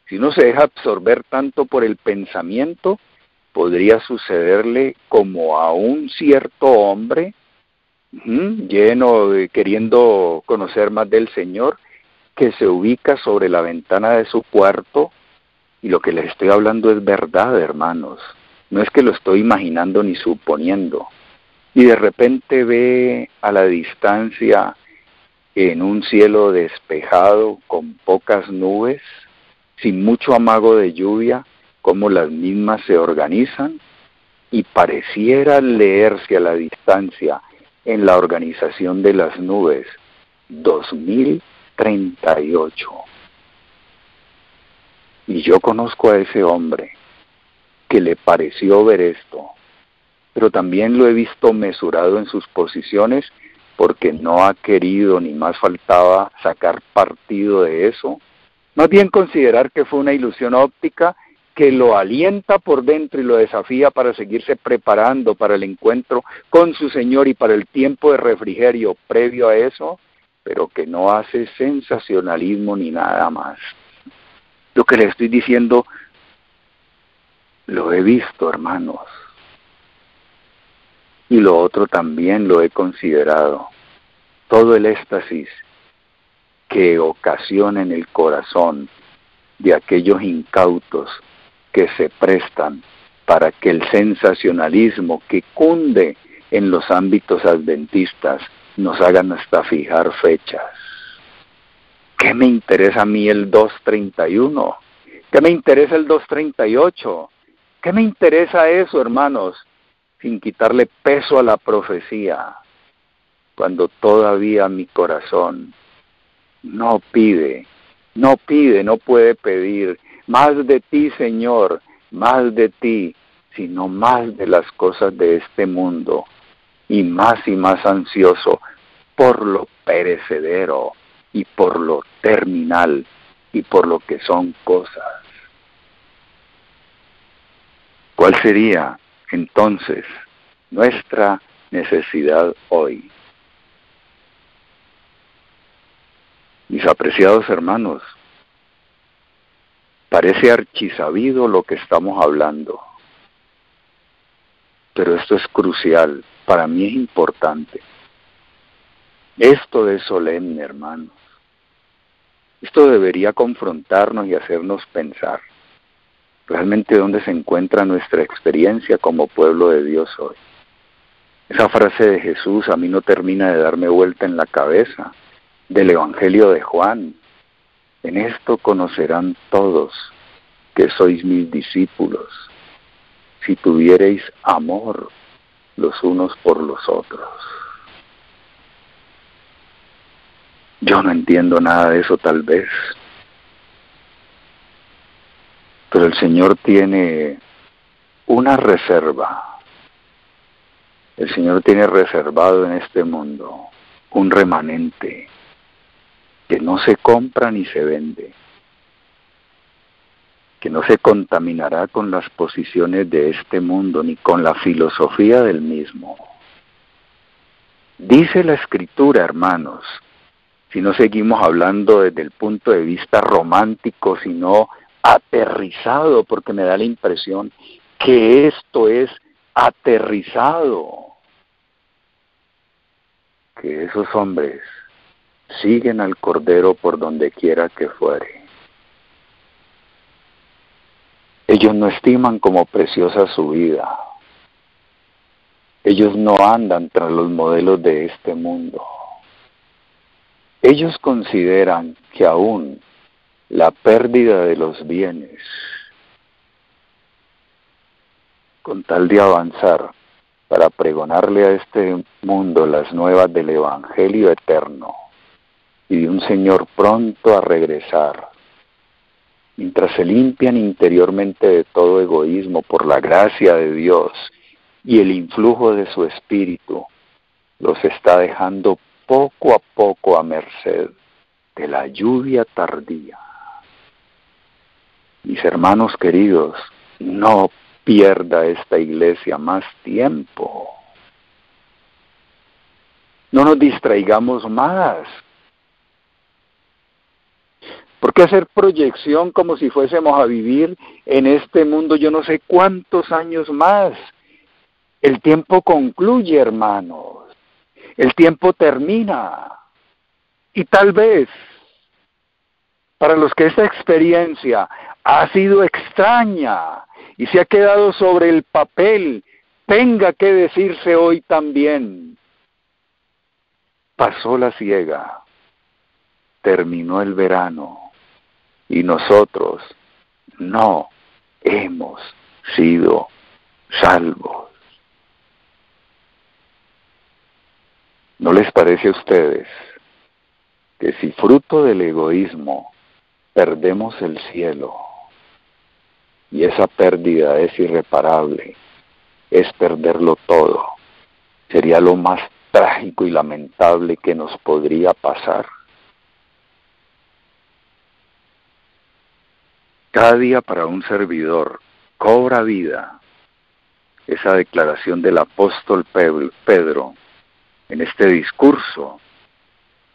Si uno se deja absorber tanto por el pensamiento, podría sucederle como a un cierto hombre, lleno de queriendo conocer más del Señor, que se ubica sobre la ventana de su cuarto, y lo que les estoy hablando es verdad, hermanos. No es que lo estoy imaginando ni suponiendo. Y de repente ve a la distancia, en un cielo despejado, con pocas nubes, sin mucho amago de lluvia, cómo las mismas se organizan, y pareciera leerse a la distancia en la organización de las nubes 2038. Y yo conozco a ese hombre que le pareció ver esto, pero también lo he visto mesurado en sus posiciones, porque no ha querido, ni más faltaba, sacar partido de eso. Más bien considerar que fue una ilusión óptica que lo alienta por dentro y lo desafía para seguirse preparando para el encuentro con su Señor y para el tiempo de refrigerio previo a eso, pero que no hace sensacionalismo ni nada más. Lo que le estoy diciendo, lo he visto, hermanos. Y lo otro también lo he considerado. Todo el éxtasis que ocasiona en el corazón de aquellos incautos que se prestan para que el sensacionalismo que cunde en los ámbitos adventistas nos hagan hasta fijar fechas. ¿Qué me interesa a mí el 231? ¿Qué me interesa el 238? ¿Qué me interesa eso, hermanos? Sin quitarle peso a la profecía, cuando todavía mi corazón no puede pedir más de ti, Señor, más de ti, sino más de las cosas de este mundo, y más ansioso por lo perecedero y por lo terminal y por lo que son cosas. ¿Cuál sería entonces nuestra necesidad hoy? Mis apreciados hermanos, parece archisabido lo que estamos hablando, pero esto es crucial, para mí es importante. Esto es solemne, hermanos. Esto debería confrontarnos y hacernos pensar realmente dónde se encuentra nuestra experiencia como pueblo de Dios hoy. Esa frase de Jesús a mí no termina de darme vuelta en la cabeza, del Evangelio de Juan. En esto conocerán todos que sois mis discípulos, si tuviereis amor los unos por los otros. Yo no entiendo nada de eso tal vez, pero el Señor tiene una reserva. El Señor tiene reservado en este mundo un remanente que no se compra ni se vende, que no se contaminará con las posiciones de este mundo ni con la filosofía del mismo. Dice la Escritura, hermanos, si no seguimos hablando desde el punto de vista romántico, sino aterrizado, porque me da la impresión que esto es aterrizado, que esos hombres siguen al Cordero por donde quiera que fuere. Ellos no estiman como preciosa su vida. Ellos no andan tras los modelos de este mundo. Ellos consideran que aún la pérdida de los bienes, con tal de avanzar para pregonarle a este mundo las nuevas del Evangelio eterno y de un Señor pronto a regresar, mientras se limpian interiormente de todo egoísmo por la gracia de Dios y el influjo de su Espíritu, los está dejando poco a poco a merced de la lluvia tardía. Mis hermanos queridos, no pierda esta iglesia más tiempo. No nos distraigamos más. ¿Por qué hacer proyección como si fuésemos a vivir en este mundo yo no sé cuántos años más? El tiempo concluye, hermanos. El tiempo termina. Y tal vez, para los que esta experiencia ha sido extraña y se ha quedado sobre el papel, tenga que decirse hoy también: pasó la siega, terminó el verano, y nosotros no hemos sido salvos. ¿No les parece a ustedes que si fruto del egoísmo perdemos el cielo, y esa pérdida es irreparable, es perderlo todo, sería lo más trágico y lamentable que nos podría pasar? Cada día para un servidor cobra vida esa declaración del apóstol Pedro en este discurso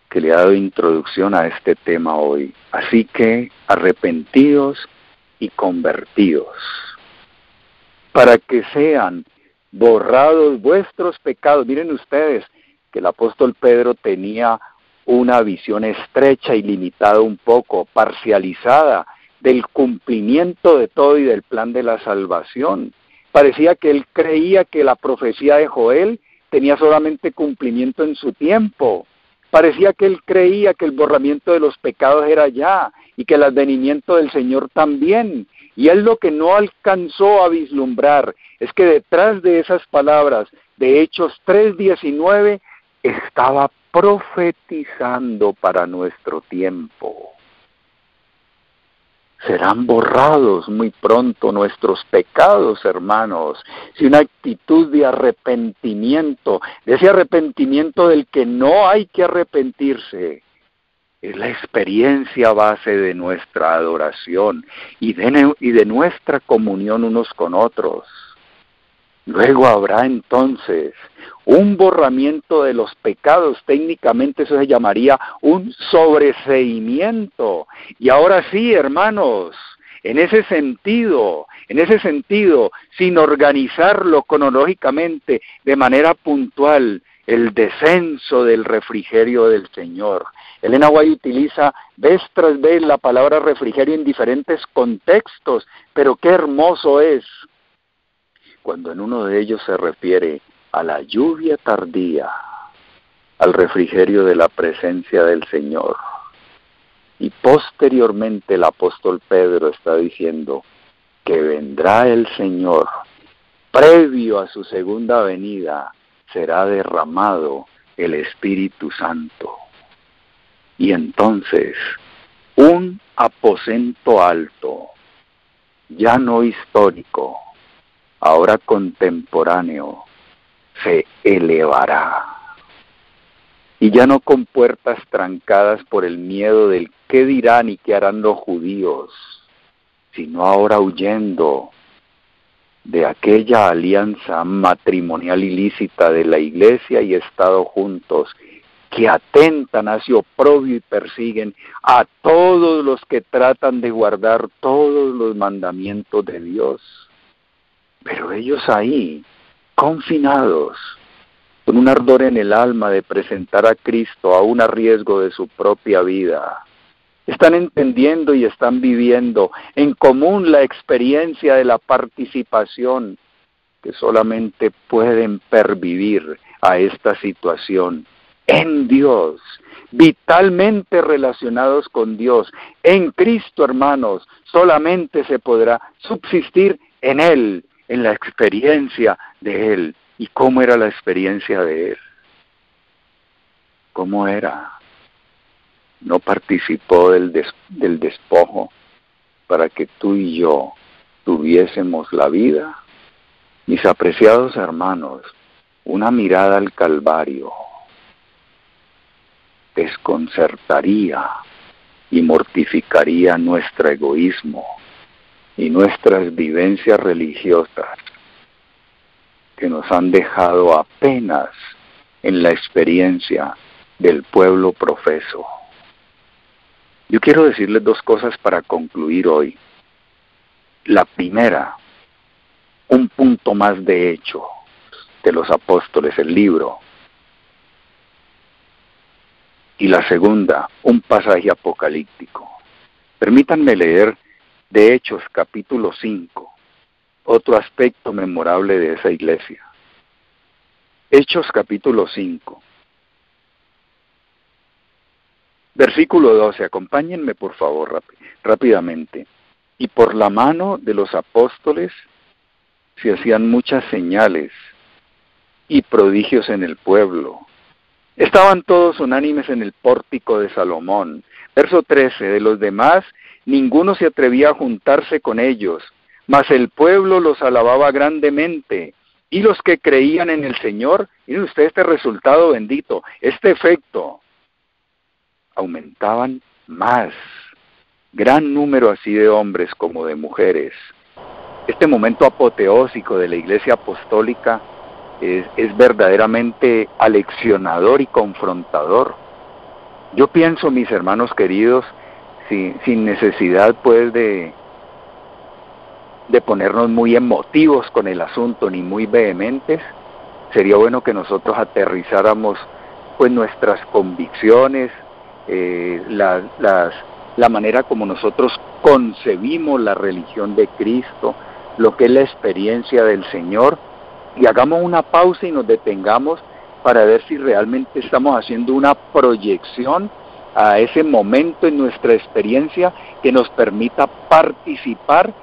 que le ha dado introducción a este tema hoy. Así que arrepentidos y convertidos, para que sean borrados vuestros pecados. Miren ustedes que el apóstol Pedro tenía una visión estrecha y limitada un poco, parcializada, del cumplimiento de todo y del plan de la salvación. Parecía que él creía que la profecía de Joel tenía solamente cumplimiento en su tiempo. Parecía que él creía que el borramiento de los pecados era ya, y que el advenimiento del Señor también. Y él lo que no alcanzó a vislumbrar es que detrás de esas palabras de Hechos 3:19 estaba profetizando para nuestro tiempo. Serán borrados muy pronto nuestros pecados, hermanos, si una actitud de arrepentimiento, de ese arrepentimiento del que no hay que arrepentirse, es la experiencia base de nuestra adoración y de nuestra comunión unos con otros. Luego habrá entonces un borramiento de los pecados, técnicamente eso se llamaría un sobreseimiento. Y ahora sí, hermanos, en ese sentido, sin organizarlo cronológicamente, de manera puntual, el descenso del refrigerio del Señor. Elena White utiliza vez tras vez la palabra refrigerio en diferentes contextos, pero qué hermoso es cuando en uno de ellos se refiere a la lluvia tardía, al refrigerio de la presencia del Señor. Y posteriormente el apóstol Pedro está diciendo que vendrá el Señor, previo a su segunda venida, será derramado el Espíritu Santo. Y entonces, un aposento alto, ya no histórico, ahora contemporáneo, se elevará. Y ya no con puertas trancadas por el miedo del qué dirán y qué harán los judíos, sino ahora huyendo de aquella alianza matrimonial ilícita de la Iglesia y Estado juntos, que atentan hacia oprobio y persiguen a todos los que tratan de guardar todos los mandamientos de Dios. Pero ellos ahí, confinados, con un ardor en el alma de presentar a Cristo aún a riesgo de su propia vida, están entendiendo y están viviendo en común la experiencia de la participación que solamente pueden pervivir a esta situación en Dios, vitalmente relacionados con Dios. En Cristo, hermanos, solamente se podrá subsistir en Él, en la experiencia de Él. ¿Y cómo era la experiencia de Él? ¿Cómo era? No participó del despojo para que tú y yo tuviésemos la vida. Mis apreciados hermanos, una mirada al Calvario desconcertaría y mortificaría nuestro egoísmo y nuestras vivencias religiosas que nos han dejado apenas en la experiencia del pueblo profeso. Yo quiero decirles dos cosas para concluir hoy. La primera, un punto más de Hechos de los Apóstoles, el libro. Y la segunda, un pasaje apocalíptico. Permítanme leer de Hechos capítulo 5, otro aspecto memorable de esa iglesia. Hechos capítulo 5, versículo 12, acompáñenme por favor rápidamente. Y por la mano de los apóstoles se hacían muchas señales y prodigios en el pueblo. Estaban todos unánimes en el pórtico de Salomón. Verso 13, de los demás, ninguno se atrevía a juntarse con ellos, mas el pueblo los alababa grandemente. Y los que creían en el Señor, miren ustedes este resultado bendito, este efecto, aumentaban más. Gran número así de hombres como de mujeres. Este momento apoteósico de la Iglesia Apostólica es verdaderamente aleccionador y confrontador. Yo pienso, mis hermanos queridos, sin necesidad pues de ponernos muy emotivos con el asunto ni muy vehementes, sería bueno que nosotros aterrizáramos pues nuestras convicciones, la manera como nosotros concebimos la religión de Cristo, lo que es la experiencia del Señor, y hagamos una pausa y nos detengamos para ver si realmente estamos haciendo una proyección a ese momento en nuestra experiencia que nos permita participar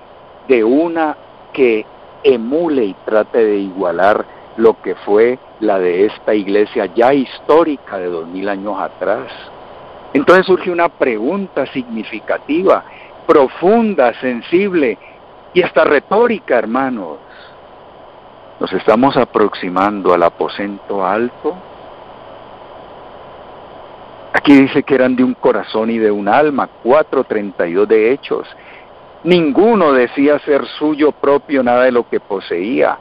de una que emule y trate de igualar lo que fue la de esta iglesia ya histórica de 2000 años atrás. Entonces surge una pregunta significativa, profunda, sensible y hasta retórica, hermanos. ¿Nos estamos aproximando al aposento alto? Aquí dice que eran de un corazón y de un alma, 4:32 de Hechos. Ninguno decía ser suyo propio nada de lo que poseía.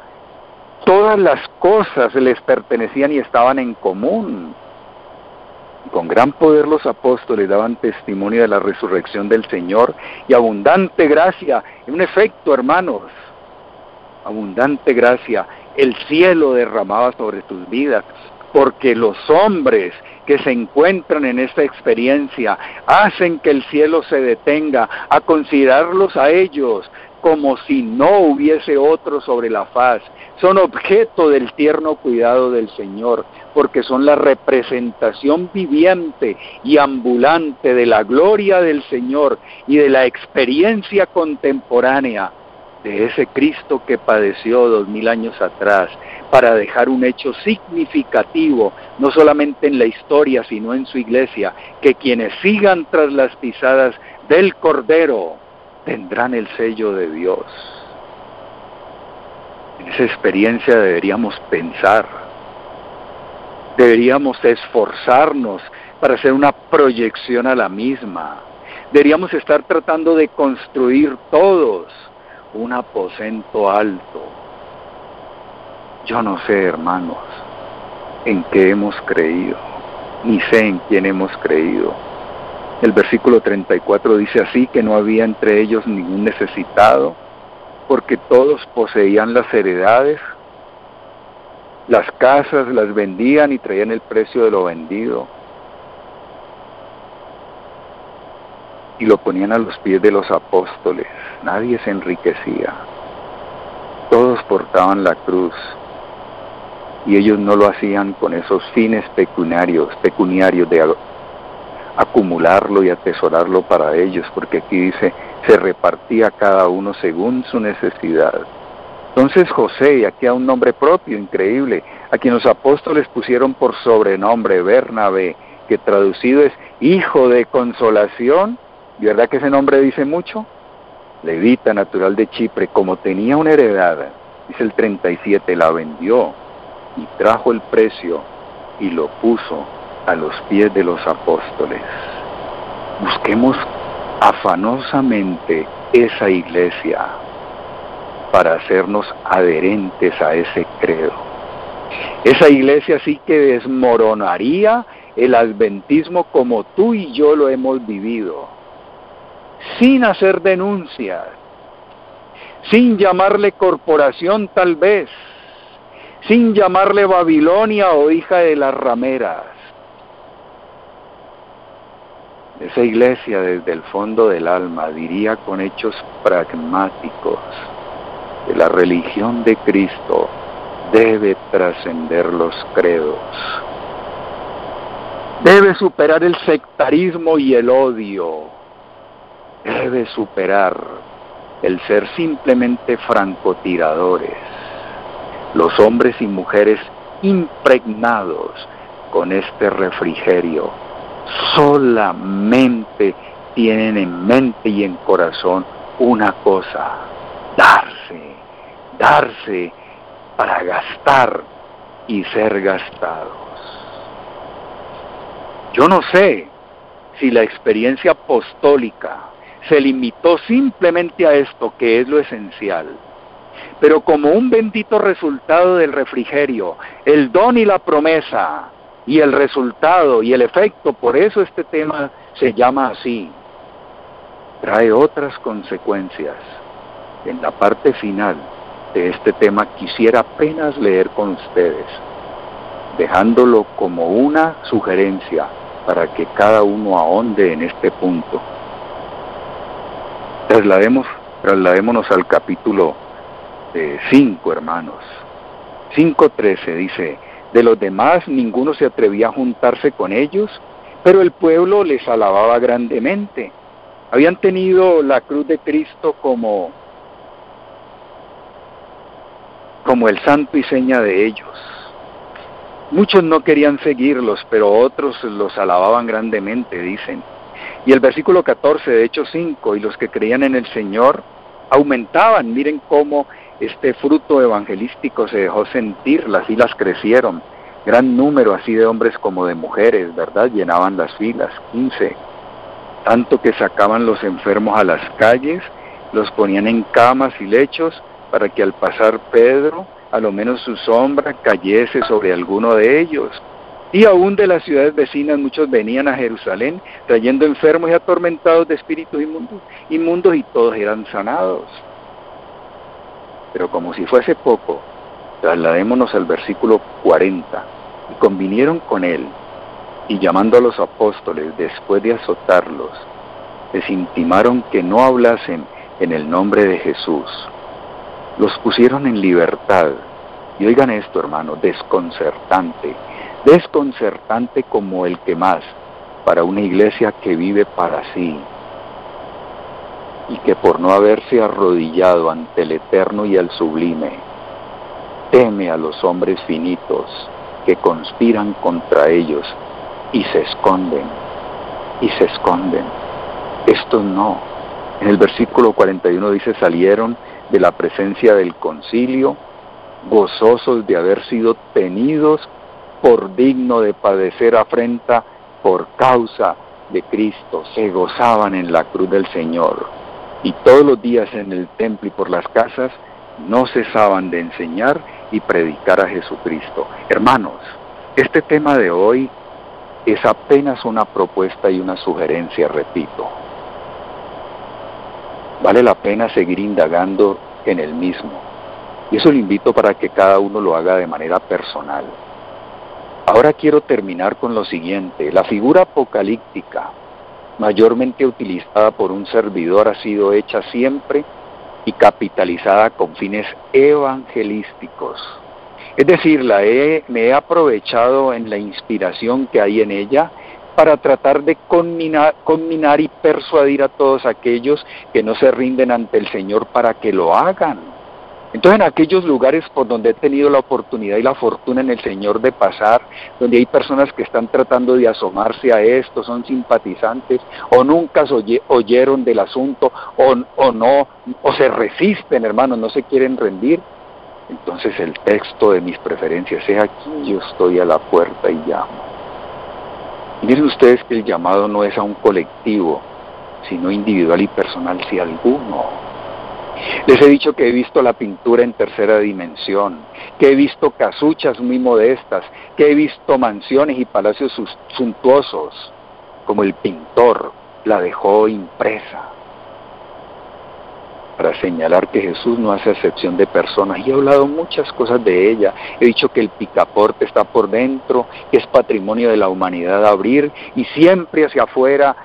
Todas las cosas les pertenecían y estaban en común. Con gran poder los apóstoles daban testimonio de la resurrección del Señor y abundante gracia, en efecto, hermanos, abundante gracia, el cielo derramaba sobre tus vidas, porque los hombres que se encuentran en esta experiencia hacen que el cielo se detenga a considerarlos a ellos como si no hubiese otro sobre la faz. Son objeto del tierno cuidado del Señor, porque son la representación viviente y ambulante de la gloria del Señor y de la experiencia contemporánea de ese Cristo que padeció 2000 años atrás, para dejar un hecho significativo, no solamente en la historia, sino en su iglesia, que quienes sigan tras las pisadas del Cordero tendrán el sello de Dios. En esa experiencia deberíamos pensar, deberíamos esforzarnos para hacer una proyección a la misma, deberíamos estar tratando de construir todos un aposento alto. Yo no sé, hermanos, en qué hemos creído. ni sé en quién hemos creído. El versículo 34 dice así, que no había entre ellos ningún necesitado, porque todos poseían las heredades, las casas las vendían y traían el precio de lo vendido y lo ponían a los pies de los apóstoles. Nadie se enriquecía. Todos portaban la cruz y ellos no lo hacían con esos fines pecuniarios de acumularlo y atesorarlo para ellos, porque aquí dice, se repartía cada uno según su necesidad. Entonces José, y aquí a un nombre propio, increíble, a quien los apóstoles pusieron por sobrenombre Bernabé, que traducido es hijo de consolación, ¿y verdad que ese nombre dice mucho? Levita, natural de Chipre, como tenía una heredad, dice el 37, la vendió y trajo el precio y lo puso a los pies de los apóstoles. Busquemos afanosamente esa iglesia para hacernos adherentes a ese credo. Esa iglesia sí que desmoronaría el adventismo como tú y yo lo hemos vivido, sin hacer denuncias, sin llamarle corporación tal vez, sin llamarle Babilonia o hija de las rameras. Esa iglesia desde el fondo del alma diría con hechos pragmáticos que la religión de Cristo debe trascender los credos, debe superar el sectarismo y el odio, debe superar el ser simplemente francotiradores, los hombres y mujeres impregnados con este refrigerio solamente tienen en mente y en corazón una cosa: darse para gastar y ser gastados. Yo no sé si la experiencia apostólica se limitó simplemente a esto, que es lo esencial, pero como un bendito resultado del refrigerio, el don y la promesa, y el resultado y el efecto, por eso este tema se llama así, trae otras consecuencias. En la parte final de este tema quisiera apenas leer con ustedes, dejándolo como una sugerencia para que cada uno ahonde en este punto. Trasladémonos al capítulo 5, hermanos. 5:13 dice: de los demás ninguno se atrevía a juntarse con ellos, pero el pueblo les alababa grandemente. Habían tenido la cruz de Cristo como el santo y seña de ellos. Muchos no querían seguirlos, pero otros los alababan grandemente, dicen. Y el versículo 14 de Hechos 5, y los que creían en el Señor aumentaban. Miren cómo este fruto evangelístico se dejó sentir, las filas crecieron, gran número así de hombres como de mujeres, ¿verdad? Llenaban las filas, 15, tanto que sacaban los enfermos a las calles, los ponían en camas y lechos, para que al pasar Pedro, a lo menos su sombra cayese sobre alguno de ellos. Y aún de las ciudades vecinas muchos venían a Jerusalén, trayendo enfermos y atormentados de espíritus inmundos, y todos eran sanados. Pero como si fuese poco, trasladémonos al versículo 40. Y convinieron con él, y llamando a los apóstoles, después de azotarlos, les intimaron que no hablasen en el nombre de Jesús. Los pusieron en libertad. Y oigan esto, hermano, desconcertante como el que más, para una iglesia que vive para sí, y que por no haberse arrodillado ante el eterno y el sublime, teme a los hombres finitos que conspiran contra ellos y se esconden. Estos no. En el versículo 41 dice: salieron de la presencia del concilio, gozosos de haber sido tenidos por digno de padecer afrenta por causa de Cristo. Se gozaban en la cruz del Señor, y todos los días en el templo y por las casas no cesaban de enseñar y predicar a Jesucristo. Hermanos, este tema de hoy es apenas una propuesta y una sugerencia, repito. Vale la pena seguir indagando en el mismo. Y eso lo invito para que cada uno lo haga de manera personal. Ahora quiero terminar con lo siguiente. La figura apocalíptica, mayormente utilizada por un servidor, ha sido hecha siempre y capitalizada con fines evangelísticos. Es decir, me he aprovechado en la inspiración que hay en ella para tratar de conminar y persuadir a todos aquellos que no se rinden ante el Señor para que lo hagan. Entonces, en aquellos lugares por donde he tenido la oportunidad y la fortuna en el Señor de pasar, donde hay personas que están tratando de asomarse a esto, son simpatizantes, o nunca oyeron del asunto, o no, o se resisten, hermanos, no se quieren rendir, entonces el texto de mis preferencias es: aquí yo estoy a la puerta y llamo. Y miren ustedes que el llamado no es a un colectivo, sino individual y personal, si alguno. Les he dicho que he visto la pintura en tercera dimensión, que he visto casuchas muy modestas, que he visto mansiones y palacios suntuosos, como el pintor la dejó impresa, para señalar que Jesús no hace excepción de personas. Y he hablado muchas cosas de ella. He dicho que el picaporte está por dentro, que es patrimonio de la humanidad abrir, y siempre hacia afuera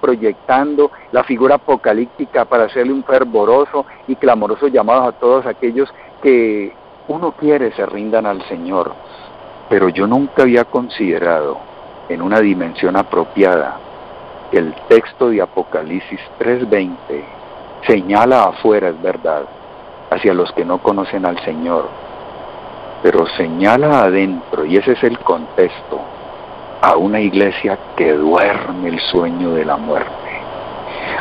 proyectando la figura apocalíptica para hacerle un fervoroso y clamoroso llamado a todos aquellos que uno quiere se rindan al Señor. Pero yo nunca había considerado en una dimensión apropiada que el texto de Apocalipsis 3:20 señala afuera, es verdad, hacia los que no conocen al Señor, pero señala adentro, y ese es el contexto, a una iglesia que duerme el sueño de la muerte,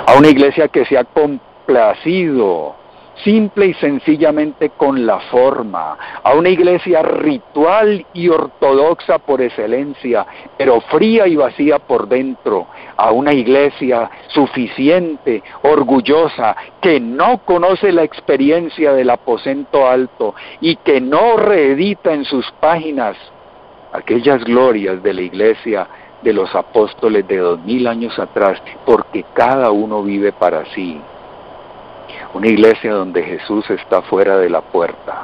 a una iglesia que se ha complacido simple y sencillamente con la forma, a una iglesia ritual y ortodoxa por excelencia, pero fría y vacía por dentro, a una iglesia suficiente, orgullosa, que no conoce la experiencia del aposento alto y que no reedita en sus páginas aquellas glorias de la iglesia de los apóstoles de 2000 años atrás, porque cada uno vive para sí. Una iglesia donde Jesús está fuera de la puerta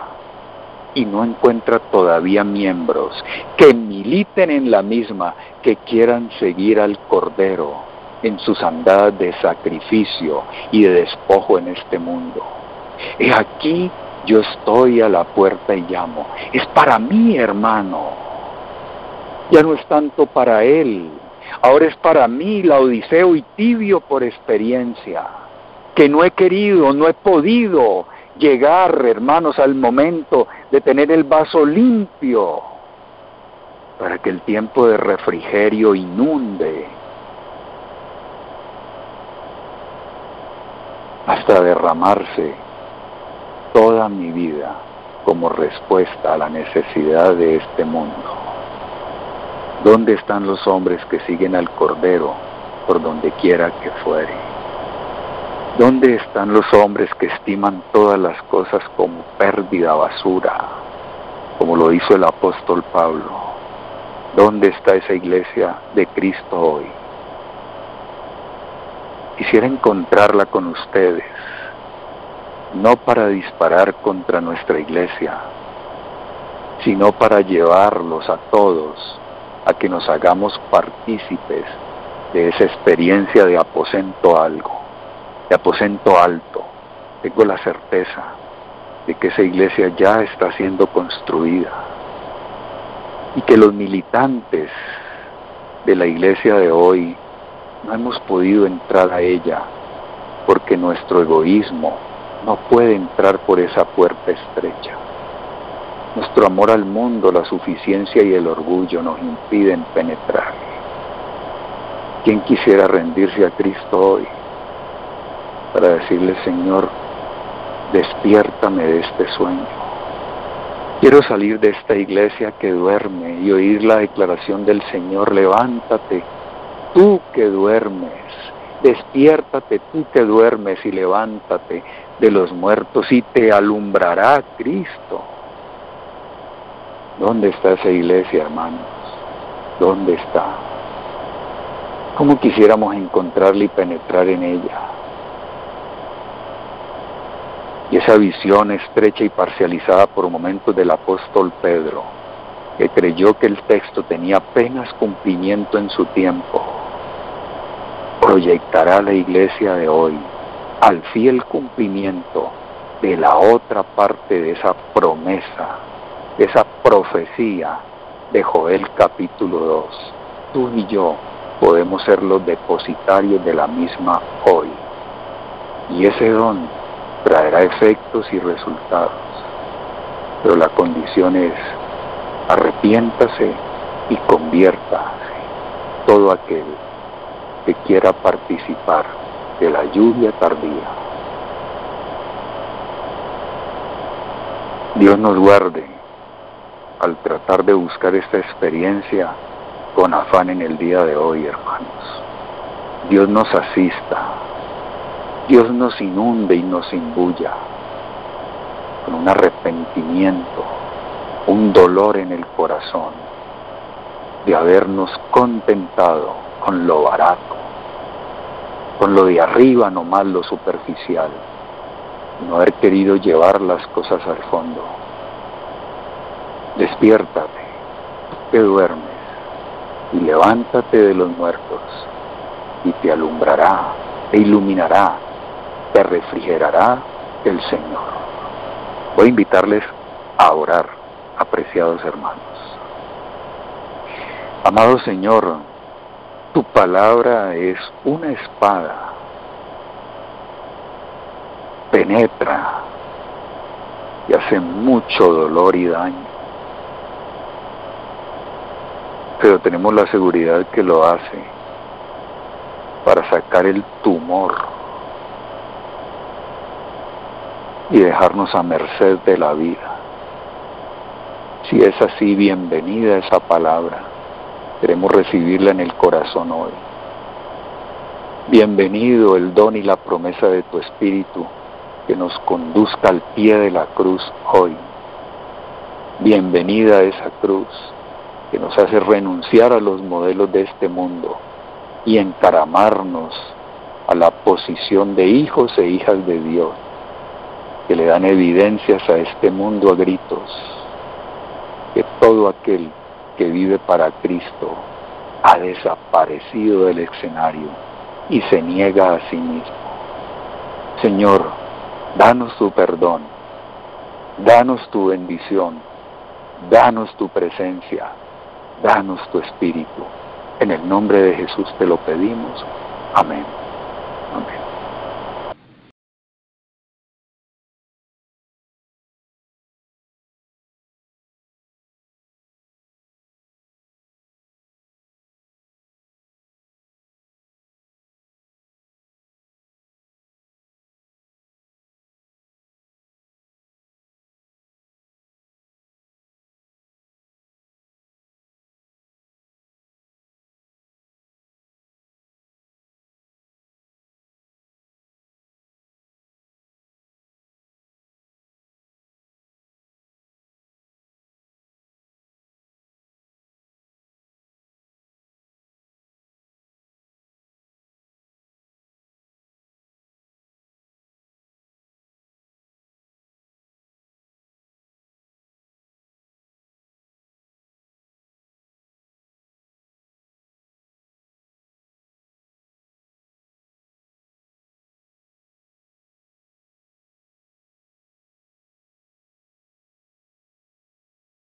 y no encuentra todavía miembros que militen en la misma, que quieran seguir al Cordero en sus andadas de sacrificio y de despojo en este mundo. He aquí yo estoy a la puerta y llamo. Es para mí, hermano. Ya no es tanto para él. Ahora es para mí, laodiceo y tibio por experiencia, que no he querido, no he podido llegar, hermanos, al momento de tener el vaso limpio para que el tiempo de refrigerio inunde hasta derramarse toda mi vida como respuesta a la necesidad de este mundo. ¿Dónde están los hombres que siguen al Cordero por donde quiera que fuere? ¿Dónde están los hombres que estiman todas las cosas como pérdida, basura, como lo hizo el apóstol Pablo? ¿Dónde está esa iglesia de Cristo hoy? Quisiera encontrarla con ustedes, no para disparar contra nuestra iglesia, sino para llevarlos a todos a que nos hagamos partícipes de esa experiencia de aposento alto. Tengo la certeza de que esa iglesia ya está siendo construida y que los militantes de la iglesia de hoy no hemos podido entrar a ella porque nuestro egoísmo no puede entrar por esa puerta estrecha. Nuestro amor al mundo, la suficiencia y el orgullo nos impiden penetrar. ¿Quién quisiera rendirse a Cristo hoy para decirle: Señor, despiértame de este sueño? Quiero salir de esta iglesia que duerme y oír la declaración del Señor: levántate, tú que duermes, despiértate, tú que duermes, y levántate de los muertos y te alumbrará Cristo. ¿Dónde está esa iglesia, hermanos? ¿Dónde está? ¿Cómo quisiéramos encontrarla y penetrar en ella? Y esa visión estrecha y parcializada por momentos del apóstol Pedro, que creyó que el texto tenía apenas cumplimiento en su tiempo, proyectará a la iglesia de hoy al fiel cumplimiento de la otra parte de esa promesa, de esa profecía de Joel capítulo 2. Tú y yo podemos ser los depositarios de la misma hoy. Y ese don traerá efectos y resultados. Pero la condición es: arrepiéntase y conviértase todo aquel que quiera participar de la lluvia tardía. Dios nos guarde al tratar de buscar esta experiencia con afán en el día de hoy, hermanos. Dios nos asista, Dios nos inunde y nos imbuya con un arrepentimiento, un dolor en el corazón de habernos contentado con lo barato, con lo de arriba nomás, lo superficial, no haber querido llevar las cosas al fondo. Despiértate, que duermes, y levántate de los muertos, y te alumbrará, te iluminará, te refrigerará el Señor. Voy a invitarles a orar, apreciados hermanos. Amado Señor, tu palabra es una espada, penetra y hace mucho dolor y daño, pero tenemos la seguridad que lo hace para sacar el tumor y dejarnos a merced de la vida. Si es así, bienvenida esa palabra. Queremos recibirla en el corazón hoy. Bienvenido el don y la promesa de tu Espíritu que nos conduzca al pie de la cruz hoy. Bienvenida esa cruz que nos hace renunciar a los modelos de este mundo y encaramarnos a la posición de hijos e hijas de Dios, que le dan evidencias a este mundo a gritos, que todo aquel que vive para Cristo ha desaparecido del escenario y se niega a sí mismo. Señor, danos tu perdón, danos tu bendición, danos tu presencia, danos tu Espíritu. En el nombre de Jesús te lo pedimos. Amén.